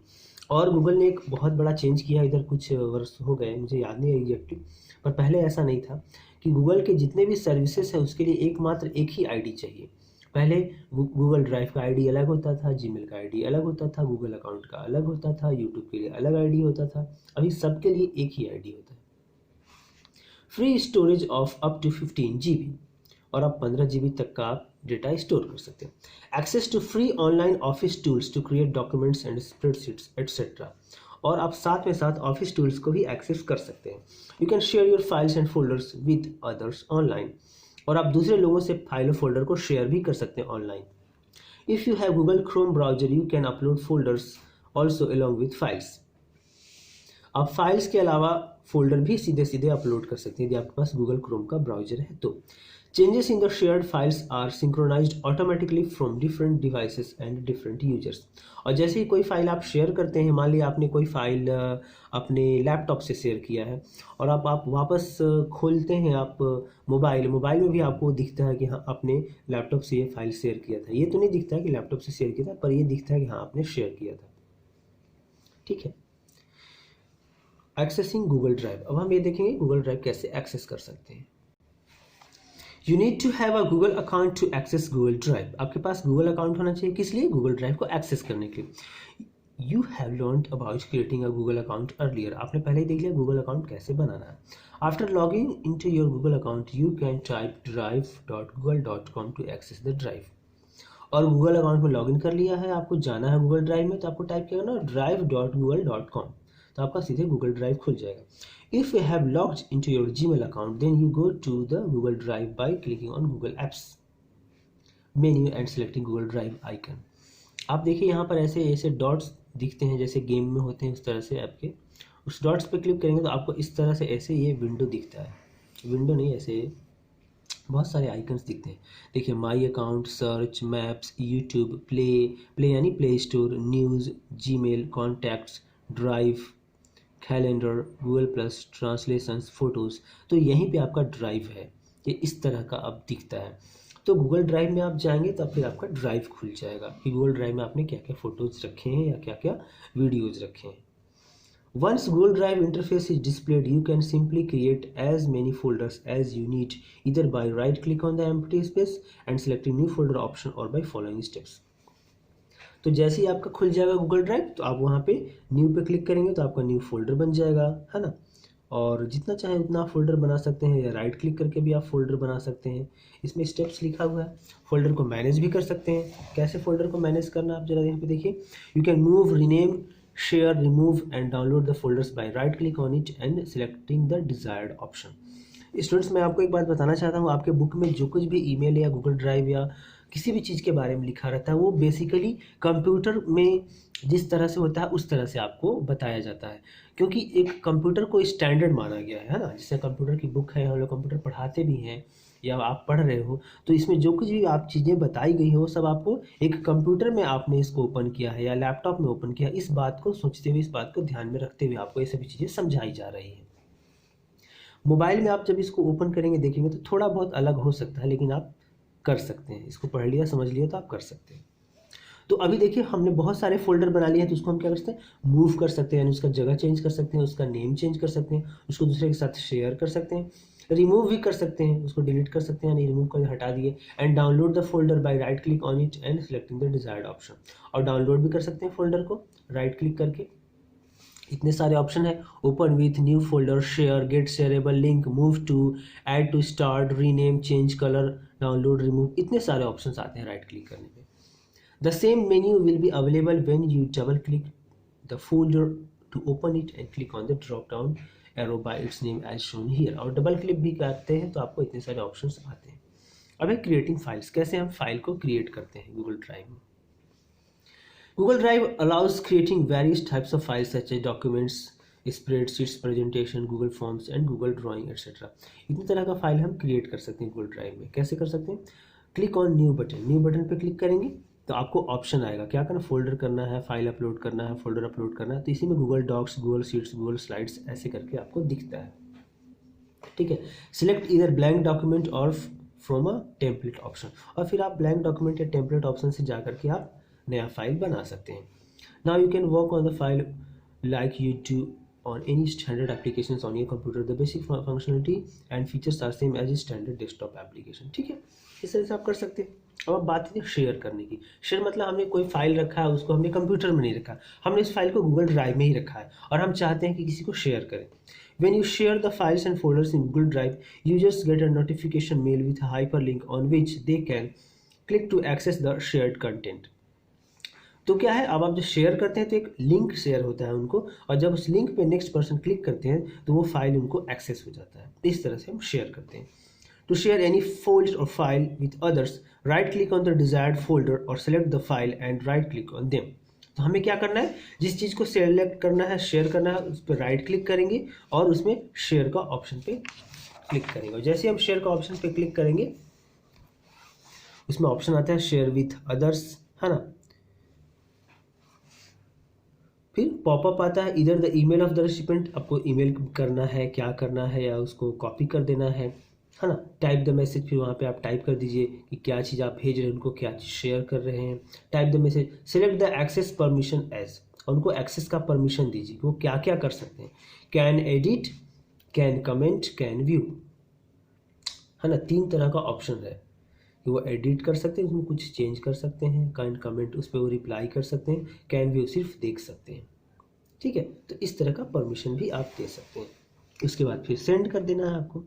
और गूगल ने एक बहुत बड़ा चेंज किया इधर, कुछ वर्ष हो गए, मुझे याद नहीं है एग्जैक्टली, पर पहले ऐसा नहीं था कि गूगल के जितने भी सर्विसेज है उसके लिए एकमात्र एक ही आईडी चाहिए। पहले गूगल ड्राइव का आईडी अलग होता था, जीमेल का आईडी अलग होता था, गूगल अकाउंट का अलग होता था, यूट्यूब के लिए अलग आईडी होता था। अभी सबके लिए एक ही आईडी होता है। Free storage of up to 15 GB, और आप 15 GB तक का आप डेटा स्टोर कर सकते हैं। Access to free online office tools to create documents and spreadsheets etcetera, और आप साथ में साथ ऑफिस टूल्स को भी एक्सेस कर सकते हैं। You can share your files and folders with others online, और आप दूसरे लोगों से फाइल और फोल्डर को शेयर भी कर सकते हैं online. If you have Google Chrome browser you can upload folders also along with files. आप फाइल्स के अलावा फोल्डर भी सीधे सीधे अपलोड कर सकते हैं यदि आपके पास गूगल क्रोम का ब्राउजर है तो। Changes in the shared files are synchronised automatically from different devices and different users. और जैसे ही कोई फाइल आप शेयर करते हैं, मान लिया आपने कोई फाइल अपने लैपटॉप से शेयर किया है और आप वापस खोलते हैं आप मोबाइल में भी आपको दिखता है कि हाँ आपने लैपटॉप से ये फाइल शेयर किया था। ये तो नहीं दिखता है कि लैपटॉप से शेयर किया था, पर ये दिखता है कि हाँ आपने शेयर किया था। ठीक है, एक्सेसिंग गूगल ड्राइव। अब हम ये देखेंगे गूगल ड्राइव कैसे एक्सेस कर सकते हैं। You need to have a Google account to access Google drive. आपके पास गूगल अकाउंट होना चाहिए, किस लिए? गूगल ड्राइव को एक्सेस करने के लिए। You have learned about creating a Google account earlier. आपने पहले ही देख लिया गूगल अकाउंट कैसे बनाना है। After logging into your Google account you can type drive.google.com to access the drive. और गूगल अकाउंट में लॉगिन कर लिया है, आपको जाना है गूगल ड्राइव में, तो आपको टाइप किया ना drive.google.com, तो आपका सीधे गूगल ड्राइव खुल जाएगा। If you have logged into your Gmail account, then you go to the Google Drive by clicking on Google Apps menu and selecting Google Drive icon. आप देखिए यहाँ पर ऐसे डॉट्स दिखते हैं जैसे गेम में होते हैं, उस तरह से आपके उस डॉट्स पे क्लिक करेंगे तो आपको इस तरह से ऐसे ये विंडो दिखता है। विंडो नहीं, ऐसे बहुत सारे आइकन्स दिखते हैं। देखिए my account, search, maps, YouTube, play यानी play store, news, Gmail, contacts, drive, calendar, Google plus, translations, photos. तो यहीं पे आपका ड्राइव है, ये इस तरह का अब दिखता है। तो गूगल ड्राइव में आप जाएंगे तब फिर आपका ड्राइव खुल जाएगा कि गूगल ड्राइव में आपने क्या क्या फ़ोटोज़ रखे हैं या क्या क्या वीडियोज़ रखे हैं। Once Google Drive interface is displayed, you can simply create as many folders as you need, either by right-click on the empty space and selecting new folder option or by following steps. तो जैसे ही आपका खुल जाएगा Google drive तो आप वहाँ पे new पे क्लिक करेंगे तो आपका न्यू फोल्डर बन जाएगा, है ना। और जितना चाहे उतना फोल्डर बना सकते हैं या राइट क्लिक करके भी आप फोल्डर बना सकते हैं। इसमें स्टेप्स लिखा हुआ है। फोल्डर को मैनेज भी कर सकते हैं। कैसे फोल्डर को मैनेज करना आप जरा यहाँ पे देखिए। You can move, rename, share, remove and download the folders by right click on it and selecting the desired option. Students, मैं आपको एक बात बताना चाहता हूँ, आपके बुक में जो कुछ भी ईमेल या गूगल ड्राइव या किसी भी चीज़ के बारे में लिखा रहता है वो बेसिकली कंप्यूटर में जिस तरह से होता है उस तरह से आपको बताया जाता है, क्योंकि एक कंप्यूटर को स्टैंडर्ड माना गया है ना। जैसे कंप्यूटर की बुक है, हम लोग कंप्यूटर पढ़ाते भी हैं या आप पढ़ रहे हो, तो इसमें जो कुछ भी आप चीज़ें बताई गई हैं वो सब आपको एक कंप्यूटर में आपने इसको ओपन किया है या लैपटॉप में ओपन किया, इस बात को सोचते हुए, इस बात को ध्यान में रखते हुए आपको ये सभी चीज़ें समझाई जा रही हैं। मोबाइल में आप जब इसको ओपन करेंगे देखेंगे तो थोड़ा बहुत अलग हो सकता है, लेकिन आप कर सकते हैं। इसको पढ़ लिया, समझ लिया तो आप कर सकते हैं। तो अभी देखिए हमने बहुत सारे फोल्डर बना लिए हैं, तो उसको हम क्या कर सकते हैं, मूव कर सकते हैं, यानी उसका जगह चेंज कर सकते हैं, उसका नेम चेंज कर सकते हैं, उसको दूसरे के साथ शेयर कर सकते हैं, रिमूव भी कर सकते हैं, उसको डिलीट कर सकते हैं, यानी रिमूव कर हटा दिए। And download the folder by right click on it and selecting the desired option. और डाउनलोड भी कर सकते हैं फोल्डर को राइट क्लिक करके। इतने सारे ऑप्शन है, open with, new folder, share, get shareable link, move to, add to start, rename, change colour, download, remove, इतने सारे ऑप्शंस आते हैं राइट क्लिक करने पे। The same menu will be available when you double click the folder to open it and click on the drop down arrow by its name as shown here. और double click भी करते हैं तो आपको इतने सारे ऑप्शंस आते हैं। अब है क्रिएटिंग फाइल्स, कैसे हम फाइल को क्रिएट करते हैं गूगल ड्राइव में। Google Drive allows creating various types of files such as documents, spreadsheets, presentation, Google Forms and Google Drawing etc. इतनी तरह का फाइल हम क्रिएट कर सकते हैं गूगल ड्राइव में। कैसे कर सकते हैं? Click on new button, new button पे क्लिक करेंगे तो आपको ऑप्शन आएगा क्या करना, फोल्डर करना है, फाइल अपलोड करना है, फोल्डर अपलोड करना है। तो इसी में Google Docs, Google Sheets, Google Slides ऐसे करके आपको दिखता है। ठीक है। सिलेक्ट इधर ब्लैंक डॉक्यूमेंट और फ्रॉम अ टेम्पलेट ऑप्शन, और फिर आप ब्लैंक डॉक्यूमेंट या टेम्पलेट ऑप्शन से जा करके आप नया फाइल बना सकते हैं। Now you can work on the file like you do on any standard applications on your computer. The basic functionality and features are same as a standard desktop application. ठीक है, इस तरह से आप कर सकते हैं। अब आप बात करें शेयर करने की। शेयर मतलब हमने कोई फाइल रखा है, उसको हमने कंप्यूटर में नहीं रखा, हमने इस फाइल को गूगल ड्राइव में ही रखा है और हम चाहते हैं कि किसी को शेयर करें। When you share the files and folders in Google Drive, users get a notification mail with a hyperlink on which they can click to access the shared content. तो क्या है, अब आप जब शेयर करते हैं तो एक लिंक शेयर होता है उनको, और जब उस लिंक पे नेक्स्ट पर्सन क्लिक करते हैं तो वो फाइल उनको एक्सेस हो जाता है। इस तरह से हम शेयर करते हैं। टू शेयर एनी फोल्डर और file with others, right click on the desired folder और select the file and right click on them. तो हमें क्या करना है, जिस चीज़ को सेलेक्ट करना है, शेयर करना है, उस पर राइट क्लिक करेंगे और उसमें शेयर का ऑप्शन पे क्लिक करेंगे। जैसे हम शेयर का ऑप्शन पे क्लिक करेंगे उसमें ऑप्शन आता है शेयर विथ अदर्स, है ना। फिर पॉपअप आता है, इधर the email of the recipient, आपको ईमेल करना है, क्या करना है, या उसको कॉपी कर देना है ना। टाइप द मैसेज, फिर वहाँ पे आप टाइप कर दीजिए कि क्या चीज़ आप भेज रहे हैं उनको, क्या चीज़ शेयर कर रहे हैं। Type the message, select the access permission as, उनको एक्सेस का परमिशन दीजिए, वो क्या क्या कर सकते हैं। Can edit, can comment, can view, है ना। 3 तरह का ऑप्शन है कि वो एडिट कर सकते हैं, उसमें कुछ चेंज कर सकते हैं। कैन कमेंट, उस पर वो रिप्लाई कर सकते हैं। कैन व्यू, सिर्फ देख सकते हैं। ठीक है, तो इस तरह का परमिशन भी आप दे सकते हैं। उसके बाद फिर सेंड कर देना है आपको,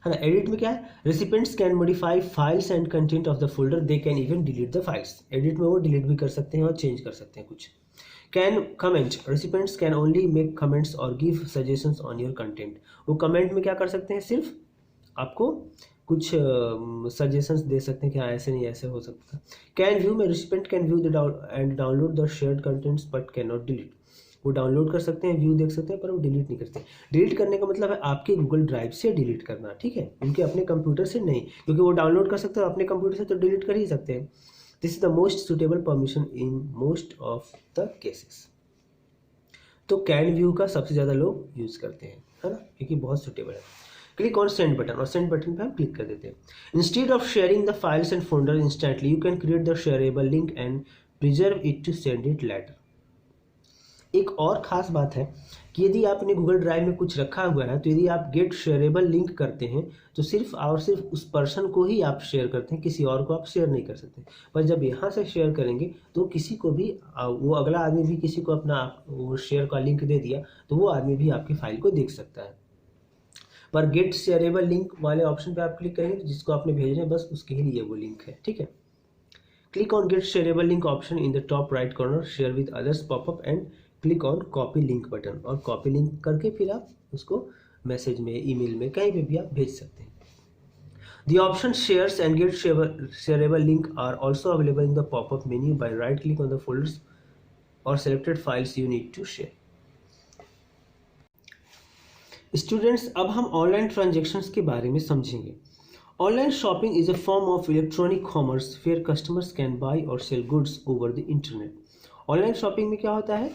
है ना। एडिट में क्या है, recipients can modify files and content of the folder, they can even delete the files. Edit में वो डिलीट भी कर सकते हैं और चेंज कर सकते हैं कुछ। Can comment, recipients can only make comments और give suggestions on your content. वो कमेंट में क्या कर सकते हैं, सिर्फ आपको कुछ सजेशंस दे सकते हैं कि हाँ ऐसे नहीं ऐसे हो सकता है। कैन व्यू में recipient can view the end download the shared contents but can not delete. वो डाउनलोड कर सकते हैं, व्यू देख सकते हैं, पर वो डिलीट नहीं करते। डिलीट करने का मतलब है आपके गूगल ड्राइव से डिलीट करना, ठीक है, उनके अपने कंप्यूटर से नहीं, क्योंकि वो डाउनलोड कर सकते हैं अपने कंप्यूटर से, तो डिलीट कर ही सकते हैं। This is the most suitable permission in most of the cases. तो कैन व्यू का सबसे ज़्यादा लोग यूज़ करते हैं, है ना, क्योंकि बहुत सुटेबल है। क्लिक ऑन सेंड बटन, और सेंड बटन पे हम क्लिक कर देते हैं। Instead of sharing the files and folder instantly, you can create the shareable link and preserve it to send it later. एक और ख़ास बात है कि यदि आपने गूगल ड्राइव में कुछ रखा हुआ है, तो यदि आप गेट शेयरेबल लिंक करते हैं तो सिर्फ और सिर्फ उस पर्सन को ही आप शेयर करते हैं, किसी और को आप शेयर नहीं कर सकते। पर जब यहाँ से शेयर करेंगे तो किसी को भी, वो अगला आदमी भी किसी को अपना वो शेयर का लिंक दे दिया तो वो आदमी भी आपकी फाइल को देख सकता है। पर गेट शेयरेबल लिंक वाले ऑप्शन पे आप क्लिक करेंगे तो जिसको आपने भेजना है बस उसके ही लिए वो लिंक है, ठीक है। Click on get shareable link option in the top right corner, share with others popup and click on copy link button, और कॉपी लिंक करके फिर आप उसको मैसेज में, ईमेल में, कहीं पे भी आप भेज सकते हैं। The option shares and get shareable link are also available in the pop-up menu by right click on the folders or selected files you need to share. Students, अब हम ऑनलाइन ट्रांजेक्शन्स के बारे में समझेंगे। Online shopping is a form of electronic commerce where customers can buy और sell goods over the internet. Online shopping में क्या होता है,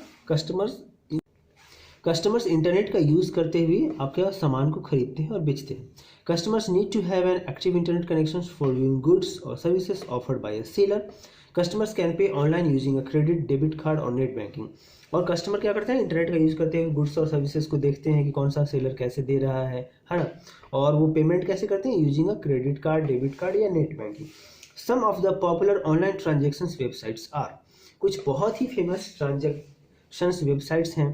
कस्टमर्स इंटरनेट का यूज़ करते हुए आपके सामान को खरीदते हैं और बेचते हैं। Customers need to have an active internet connection for viewing goods और services offered by a seller. Customers can pay online using a credit, debit card और नेट बैंकिंग। और कस्टमर क्या करते हैं, इंटरनेट का यूज़ करते हुए गुड्स और सर्विसेज को देखते हैं कि कौन सा सेलर कैसे दे रहा है ना। और वो पेमेंट कैसे करते हैं, using a credit card, debit card या net banking. Some of the popular online transactions websites are, कुछ बहुत ही फेमस ट्रांजेक्शन्स वेबसाइट्स हैं,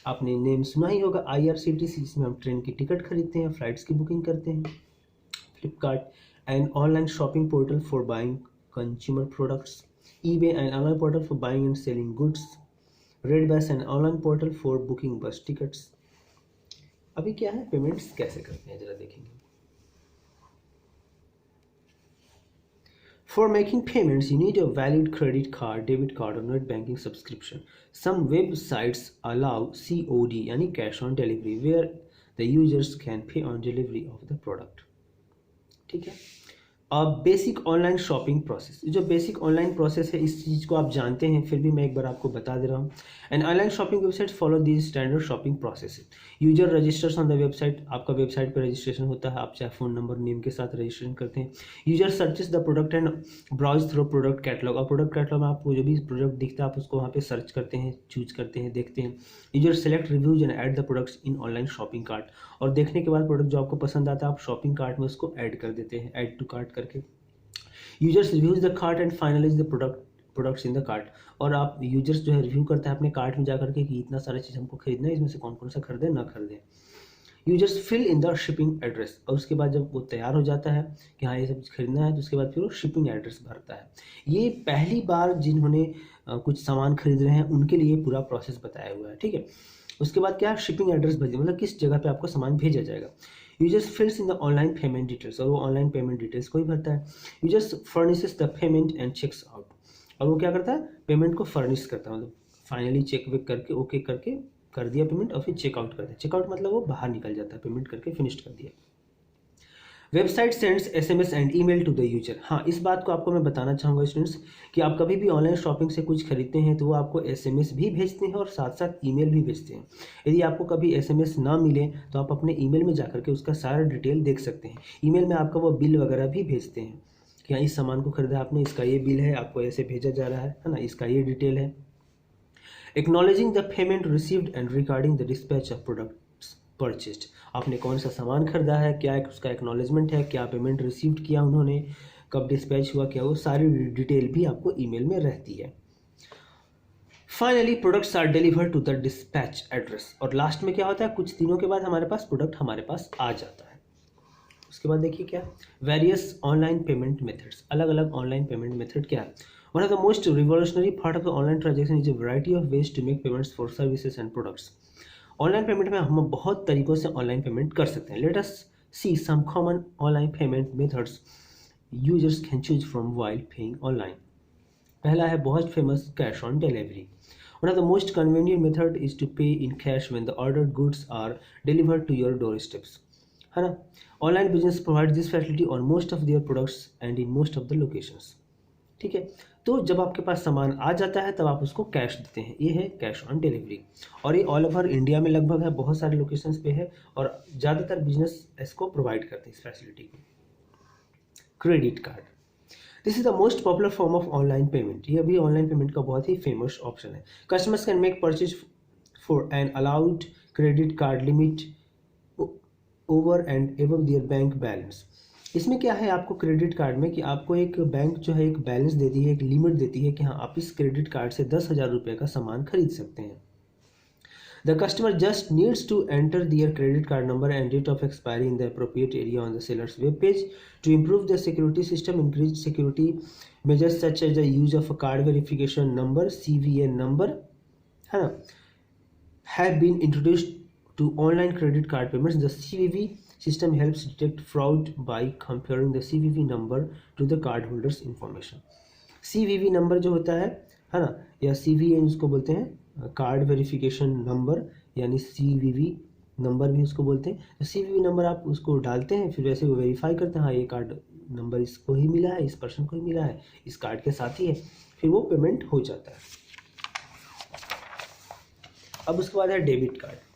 आपने नेम सुना ही होगा। IRCTC, जिसमें हम ट्रेन की टिकट खरीदते हैं, फ्लाइट्स की बुकिंग करते हैं। Flipkart, an online shopping portal for buying consumer products. eBay, an online portal for buying and selling goods. Redbus, an online portal for booking bus tickets. अभी क्या है, पेमेंट्स कैसे करते हैं जरा देखेंगे। For making payments, you need a valid credit card, debit card or net banking subscription. Some websites allow COD, यानी cash on delivery, where the users can pay on delivery of the product. ठीक है, basic online shopping process, जो basic online process है इस चीज़ को आप जानते हैं, फिर भी मैं एक बार आपको बता दे रहा हूँ। And online shopping website follow the standard shopping process. User registers on the website, आपका वेबसाइट पर रजिस्ट्रेशन होता है, आप चाहे फ़ोन नंबर नेम के साथ रजिस्ट्रेशन करते हैं। User searches the product and browse through product catalogue, और प्रोडक्ट कैटलॉग में आपको जो भी प्रोडक्ट दिखता है आप उसको वहाँ पे सर्च करते हैं, चूज करते हैं, देखते हैं। User select reviews and add the products in online shopping cart, और देखने के बाद प्रोडक्ट जो आपको पसंद आता है आप शॉपिंग कार्ट में उसको ऐड कर देते हैं, ऐड टू कार्ट करके। Users reviews the cart and finalise the products in the cart, और आप यूजर्स जो है रिव्यू करता है अपने कार्ट में जाकर के कि इतना सारा चीज़ हमको खरीदना है, इसमें से कौन कौन सा खरीदें ना खरीदें। Users fill in the shipping address, और उसके बाद जब वो तैयार हो जाता है कि हाँ ये सब खरीदना है, तो उसके बाद फिर वो शिपिंग एड्रेस भरता है। ये पहली बार जिन्होंने कुछ सामान खरीद रहे हैं उनके लिए पूरा प्रोसेस बताया हुआ है, ठीक है। उसके बाद क्या, शिपिंग एड्रेस भेजिए, मतलब किस जगह पे आपको सामान भेजा जाएगा। Users fills in the online payment details, और वो ऑनलाइन पेमेंट डिटेल्स को ही भरता है। Users furnishes the payment and checks out, और वो क्या करता है, पेमेंट को फर्निश करता है, मतलब फाइनली चेक वेक करके ओके करके कर दिया पेमेंट, और फिर चेकआउट करता है। चेकआउट मतलब वो बाहर निकल जाता है, पेमेंट करके फिनिश कर दिया। Website sends SMS and email to the user, हाँ इस बात को आपको मैं बताना चाहूँगा स्टूडेंट्स कि आप कभी भी ऑनलाइन शॉपिंग से कुछ खरीदते हैं तो वो आपको एसएमएस भी भेजते हैं और साथ साथ ईमेल भी भेजते हैं। यदि आपको कभी एसएमएस ना मिले तो आप अपने ईमेल में जाकर के उसका सारा डिटेल देख सकते हैं। ईमेल में आपका वो बिल वगैरह भी भेजते हैं कि हाँ इस सामान को खरीदा आपने, इसका ये बिल है, आपको ऐसे भेजा जा रहा है ना, इसका ये डिटेल है। Acknowledging the payment received and regarding the dispatch of products purchased, आपने कौन सा सामान खरीदा है, क्या उसका एक्नॉलेजमेंट है, क्या पेमेंट रिसीव्ड किया उन्होंने, कब डिस्पैच हुआ, क्या, वो सारी डिटेल भी आपको ईमेल में रहती है। Finally products are delivered to the dispatch address, और लास्ट में क्या होता है, कुछ दिनों के बाद हमारे पास प्रोडक्ट हमारे पास आ जाता है। उसके बाद देखिए क्या, वेरियस ऑनलाइन पेमेंट मेथड्स, अलग अलग ऑनलाइन पेमेंट मेथड क्या है। One of the most revolutionary part of the online transaction is a variety of ways to make payments for services and products. Online payment में हम बहुत तरीकों से online payment कर सकते हैं। Let us see some common online payment methods users can choose from while paying online. पहला है बहुत famous cash on delivery. One of the most convenient method is to pay in cash when the ordered goods are delivered to your door steps, है ना। Online business provide this facility on most of their products and in most of the locations, ठीक है। तो जब आपके पास सामान आ जाता है तब आप उसको कैश देते हैं, ये है कैश ऑन डिलीवरी, और ये ऑल ओवर इंडिया में लगभग है, बहुत सारे लोकेशंस पे है और ज़्यादातर बिजनेस इसको प्रोवाइड करते हैं इस फैसिलिटी को। Credit card, this is the most popular form of online payment, ये भी ऑनलाइन पेमेंट का बहुत ही फेमस ऑप्शन है। Customers can make purchase for an allowed credit card limit over and above their bank balance. इसमें क्या है, आपको क्रेडिट कार्ड में कि आपको एक बैंक जो है एक बैलेंस देती है, एक लिमिट देती है कि हाँ आप इस क्रेडिट कार्ड से 10,000 रुपये का सामान खरीद सकते हैं। The customer just needs to enter their credit card number and date of expiry in the appropriate area on the sellers web page to improve the security system. Increase security measures such as the use of a card verification number CVN number, है ना, have been introduced to online credit card payments. The CVV system helps detect fraud by comparing the CVV number to the cardholder's information. CVV number जो होता है ना, या CVN उसको बोलते हैं, कार्ड वेरिफिकेशन नंबर यानी CVV नंबर भी उसको बोलते हैं। तो CVV नंबर आप उसको डालते हैं, फिर वैसे वो वेरीफाई करते हैं, हाँ ये कार्ड नंबर इसको ही मिला है, इस पर्सन को ही मिला है, इस कार्ड के साथ ही है, फिर वो पेमेंट हो जाता है। अब उसके बाद है debit card.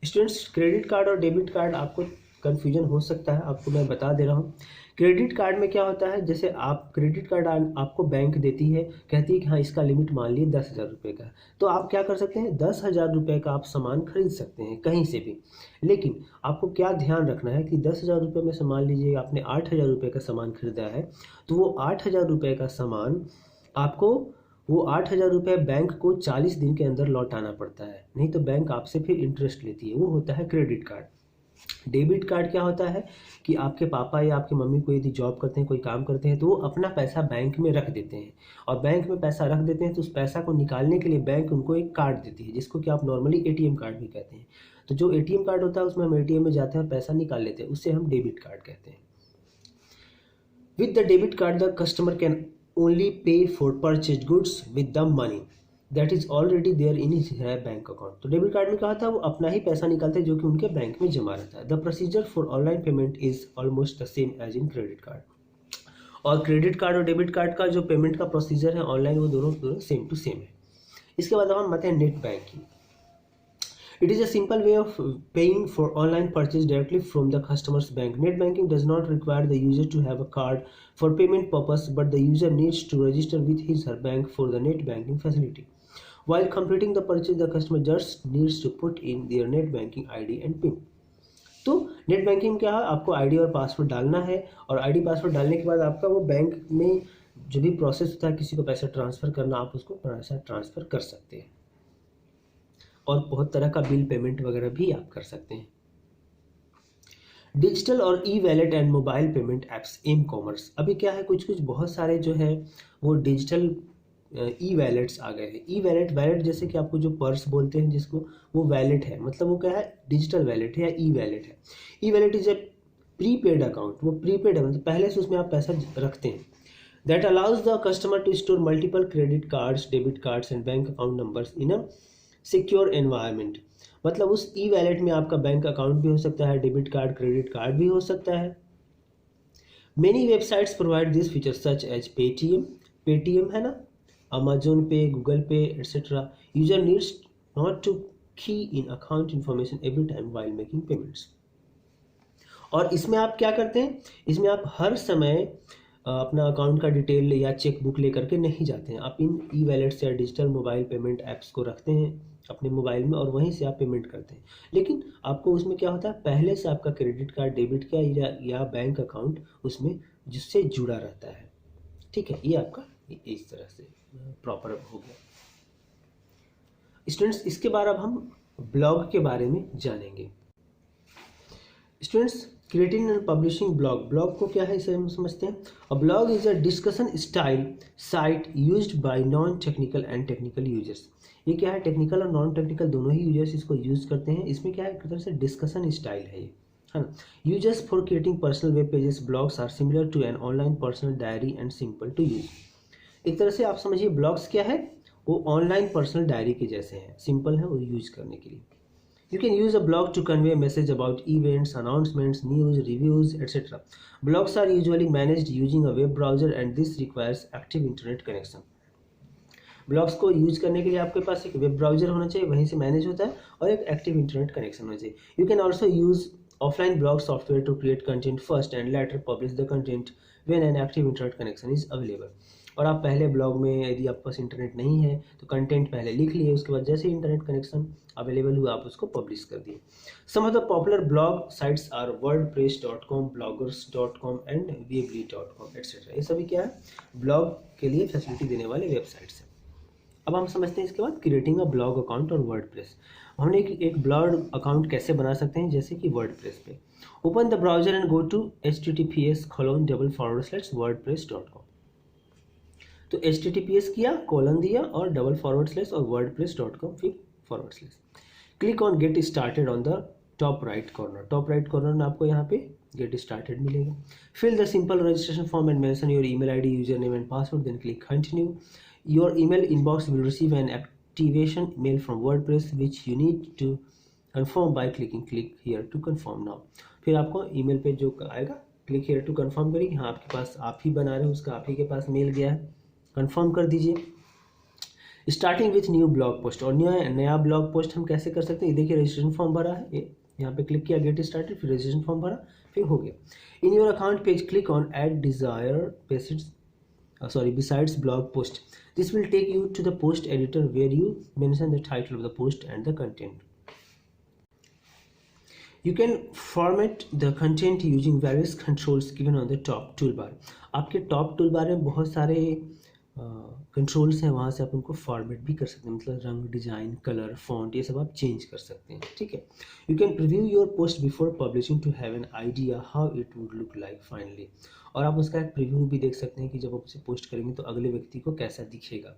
Students credit card और डेबिट कार्ड आपको कन्फ्यूजन हो सकता है, आपको मैं बता दे रहा हूँ। क्रेडिट कार्ड में क्या होता है, जैसे आप क्रेडिट कार्ड आपको बैंक देती है, कहती है कि हाँ इसका लिमिट मान लीजिए 10,000 रुपये का, तो आप क्या कर सकते हैं, 10,000 रुपये का आप सामान खरीद सकते हैं कहीं से भी। लेकिन आपको क्या ध्यान रखना है कि 10,000 रुपये में से मान लीजिए आपने 8,000 रुपये का सामान खरीदा है, तो वो 8,000 रुपये का सामान आपको, वो 8,000 रुपये बैंक को 40 दिन के अंदर लौटाना पड़ता है, नहीं तो बैंक आपसे फिर इंटरेस्ट लेती है, वो होता है क्रेडिट कार्ड। डेबिट कार्ड क्या होता है कि आपके पापा या आपकी मम्मी को यदि जॉब करते हैं, कोई काम करते हैं, तो वो अपना पैसा बैंक में रख देते हैं, और बैंक में पैसा रख देते हैं तो उस पैसा को निकालने के लिए बैंक उनको एक कार्ड देती है, जिसको कि आप नॉर्मली ATM कार्ड भी कहते हैं। तो जो ATM कार्ड होता है उसमें हम ATM में जाते हैं और पैसा निकाल लेते हैं, उससे हम डेबिट कार्ड कहते हैं। With the debit card the customer can only pay for purchased goods with the money that is already there in his bank account. तो डेबिट कार्ड में क्या होता है, वो अपना ही पैसा निकालते हैं जो कि उनके बैंक में जमा रहता है। The procedure for online payment is almost the same as in credit card. और क्रेडिट कार्ड और डेबिट कार्ड का जो पेमेंट का प्रोसीजर है ऑनलाइन, वो दोनों सेम टू सेम है। इसके बाद हम आते हैं net banking. It is a simple way of paying for online purchase directly from the customer's bank. Net banking does not require the user to have a card for payment purpose, but the user needs to register with his or her bank for the net banking facility. While completing the purchase, the customer just needs to put in their net banking ID and PIN. तो net banking क्या है, आपको ID और password डालना है, और ID password डालने के बाद आपका वो बैंक में जो भी प्रोसेस होता है किसी को पैसा ट्रांसफ़र करना, आप उसको पैसा ट्रांसफ़र कर सकते हैं। और बहुत तरह का बिल पेमेंट वगैरह भी आप कर सकते हैं। डिजिटल और e wallet and mobile payment apps M commerce. अभी क्या है, कुछ बहुत सारे जो है वो डिजिटल ई वैलेट्स आ गए हैं। ई वैलेट जैसे कि आपको जो पर्स बोलते हैं जिसको, वो वैलेट है, मतलब वो क्या है, डिजिटल वैलेट है या ई वैलेट है। E wallet is a prepaid account, वो प्रीपेड है, मतलब पहले से उसमें आप पैसा रखते हैं। That allows the customer to store multiple credit cards, debit cards and bank account numbers in a secure environment. मतलब उस ई वैलेट में आपका बैंक अकाउंट भी हो सकता है, डेबिट कार्ड, क्रेडिट कार्ड भी हो सकता है। Many websites provide this feature such as Paytm है ना, Amazon pay, Google pay etcetera. User needs not to key in account information every time while making payments. और इसमें आप क्या करते हैं, इसमें आप हर समय अपना अकाउंट का डिटेल या चेक बुक लेकर के नहीं जाते हैं। आप इन ई वैलेट्स या डिजिटल मोबाइल पेमेंट ऐप्स को रखते हैं अपने मोबाइल में और वहीं से आप पेमेंट करते हैं। लेकिन आपको उसमें क्या होता है, पहले से आपका क्रेडिट कार्ड, डेबिट कार्ड या बैंक अकाउंट उसमें जिससे जुड़ा रहता है। ठीक है, ये आपका इस तरह से प्रॉपर हो गया। स्टूडेंट्स, इसके बाद अब हम ब्लॉग के बारे में जानेंगे। Students, creating and publishing blog को क्या है इसे हम समझते हैं। A blog is a discussion style site used by non technical and technical users. ये क्या है, टेक्निकल और नॉन टेक्निकल दोनों ही यूजर्स इसको यूज करते हैं। इसमें क्या है, एक तरह से डिस्कशन स्टाइल है ये, है ना। Users for creating personal web pages, blogs are similar to an online personal diary and simple to use. एक तरह से आप समझिए ब्लॉग्स क्या है, वो ऑनलाइन पर्सनल डायरी के जैसे हैं, सिंपल है वो यूज करने के लिए। You can use a blog to convey a message about events, announcements, news, reviews, etc. Blogs are usually managed using a web browser and this requires active internet connection. Blogs को use करने के लिए आपके पास एक web browser होना चाहिए, वहीं से मैनेज होता है, और एक एक्टिव इंटरनेट कनेक्शन होना चाहिए। You can also use offline blog software to create content first and later publish the content when an active internet connection is available. और आप पहले ब्लॉग में, यदि आपके पास इंटरनेट नहीं है तो कंटेंट पहले लिख लिए, उसके बाद जैसे इंटरनेट कनेक्शन अवेलेबल हुआ आप उसको पब्लिश कर दिए। Some of the popular blog sites are wordpress.com, bloggers.com and weebly.com etcetera. ये सभी क्या है, ब्लॉग के लिए फैसिलिटी देने वाले वेबसाइट्स हैं। अब हम समझते हैं इसके बाद क्रिएटिंग अ ब्लॉग अकाउंट और वर्डप्रेस। हम एक ब्लॉग अकाउंट कैसे बना सकते हैं, जैसे कि वर्डप्रेस पे। Open the browser and go to https://wordpress.com। तो https किया, कोलन दिया और // और wordpress.com फिर // click on get started on the top right corner. Top right corner में आपको यहाँ पे गेट स्टार्टेड मिलेगा। Fill the simple registration form and mention your email ID, user name and password, then click continue. Your email inbox will receive an activation mail from WordPress which you need to confirm by clicking click here to confirm now. फिर आपको email पे जो आएगा, click here to confirm करिए। हाँ, आपके पास आप ही बना रहे हो, उसका आप ही के पास मेल गया है, कंफर्म कर दीजिए। Starting with new blog post, और नया ब्लॉग पोस्ट हम कैसे कर सकते हैं, ये देखिए रजिस्ट्रेशन फॉर्म भरा है, ये यहाँ पे क्लिक किया, गेट स्टार्टेड, फिर रजिस्ट्रेशन फॉर्म भरा, फिर हो गया। In your account page click on add desire besides blog post, this will take you to the post editor where you mention the title of the post and the content. You can format the content using various controls given on the top toolbar. आपके top toolbar में बहुत सारे controls हैं, वहाँ से आप उनको format भी कर सकते हैं, मतलब रंग, डिजाइन, कलर, फॉन्ट, ये सब आप चेंज कर सकते हैं। ठीक है। You can preview your post before publishing to have an idea how it would look like finally. और आप उसका एक प्रीव्यू भी देख सकते हैं कि जब आप उसे पोस्ट करेंगे तो अगले व्यक्ति को कैसा दिखेगा।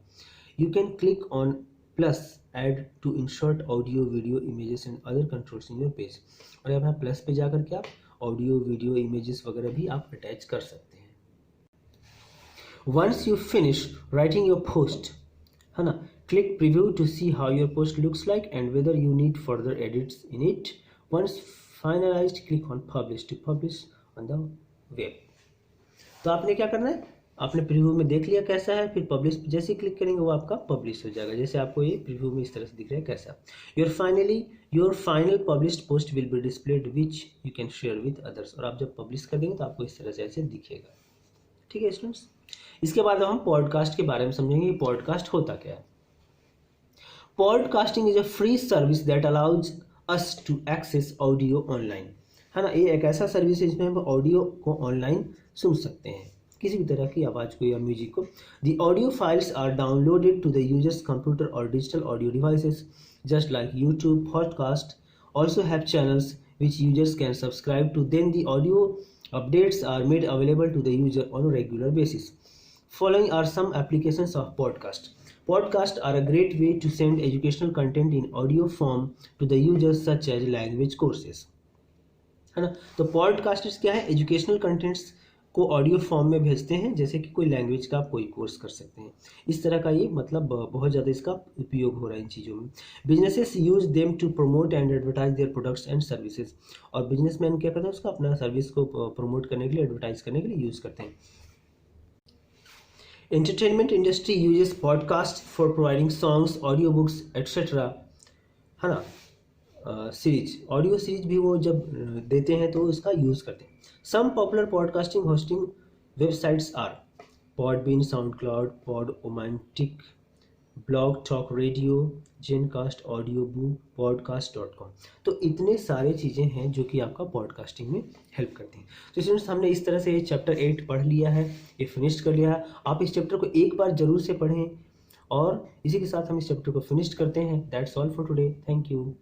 You can click on plus add to insert audio, video, images and other controls in your page. और यहाँ प्लस पे जाकर के आप ऑडियो, वीडियो, इमेजेस वगैरह भी आप अटैच कर सकते हैं। Once you finish writing your post, है ना, click preview to see how your post looks like and whether you need further edits in it. Once finalized, click on publish to publish on the web. तो आपने क्या करना है, आपने preview में देख लिया कैसा है, फिर पब्लिश जैसे क्लिक करेंगे वो आपका पब्लिश हो जाएगा, जैसे आपको ये प्रीव्यू में इस तरह से दिख रहा है कैसा। Your final published post will be displayed which you can share with others, और आप जब पब्लिश कर देंगे तो आपको इस तरह से ऐसे दिखेगा। ठीक है स्टूडेंट्स, इसके बाद हम पॉडकास्ट के बारे में समझेंगे कि पॉडकास्ट होता क्या है। Podcasting is a free service that allows us to access audio online, है ना। ये एक ऐसा सर्विस है जिसमें हम ऑडियो को ऑनलाइन सुन सकते हैं, किसी भी तरह की आवाज़ को या म्यूजिक को। The audio files are downloaded to the users computer और digital audio devices just like YouTube. Podcast also have channels which users can subscribe to. Then the audio updates are made available to the user on a regular basis. Following are some applications of podcast. Podcasts are a great way to send educational content in audio form to the users such as language courses, है ना। तो podcasters क्या है, educational contents को audio form में भेजते हैं, जैसे कि कोई लैंग्वेज का आप कोई कोर्स कर सकते हैं, इस तरह का ये मतलब बहुत ज़्यादा इसका उपयोग हो रहा है इन चीज़ों में। Businesses use them to promote and advertise their products and services, और बिजनेसमैन क्या करते हैं, उसका अपना सर्विस को प्रमोट करने के लिए, एडवर्टाइज करने के लिए यूज़ करते हैं। Entertainment industry uses podcast for providing songs, audio books etcetera, है ना। सीरीज, ऑडियो सीरीज भी वो जब देते हैं तो इसका यूज़ करते हैं। Some popular podcasting hosting websites are Podbean, SoundCloud, Podomatic, blog talk radio, Zencast, audio book, पॉडकास्ट.com। तो इतने सारे चीज़ें हैं जो कि आपका पॉडकास्टिंग में हेल्प करती हैं। तो स्टूडेंट्स, हमने इस तरह से चैप्टर 8 पढ़ लिया है, ये फिनिश कर लिया है। आप इस चैप्टर को एक बार जरूर से पढ़ें, और इसी के साथ हम इस चैप्टर को फिनिश करते हैं। That's all for today, thank you.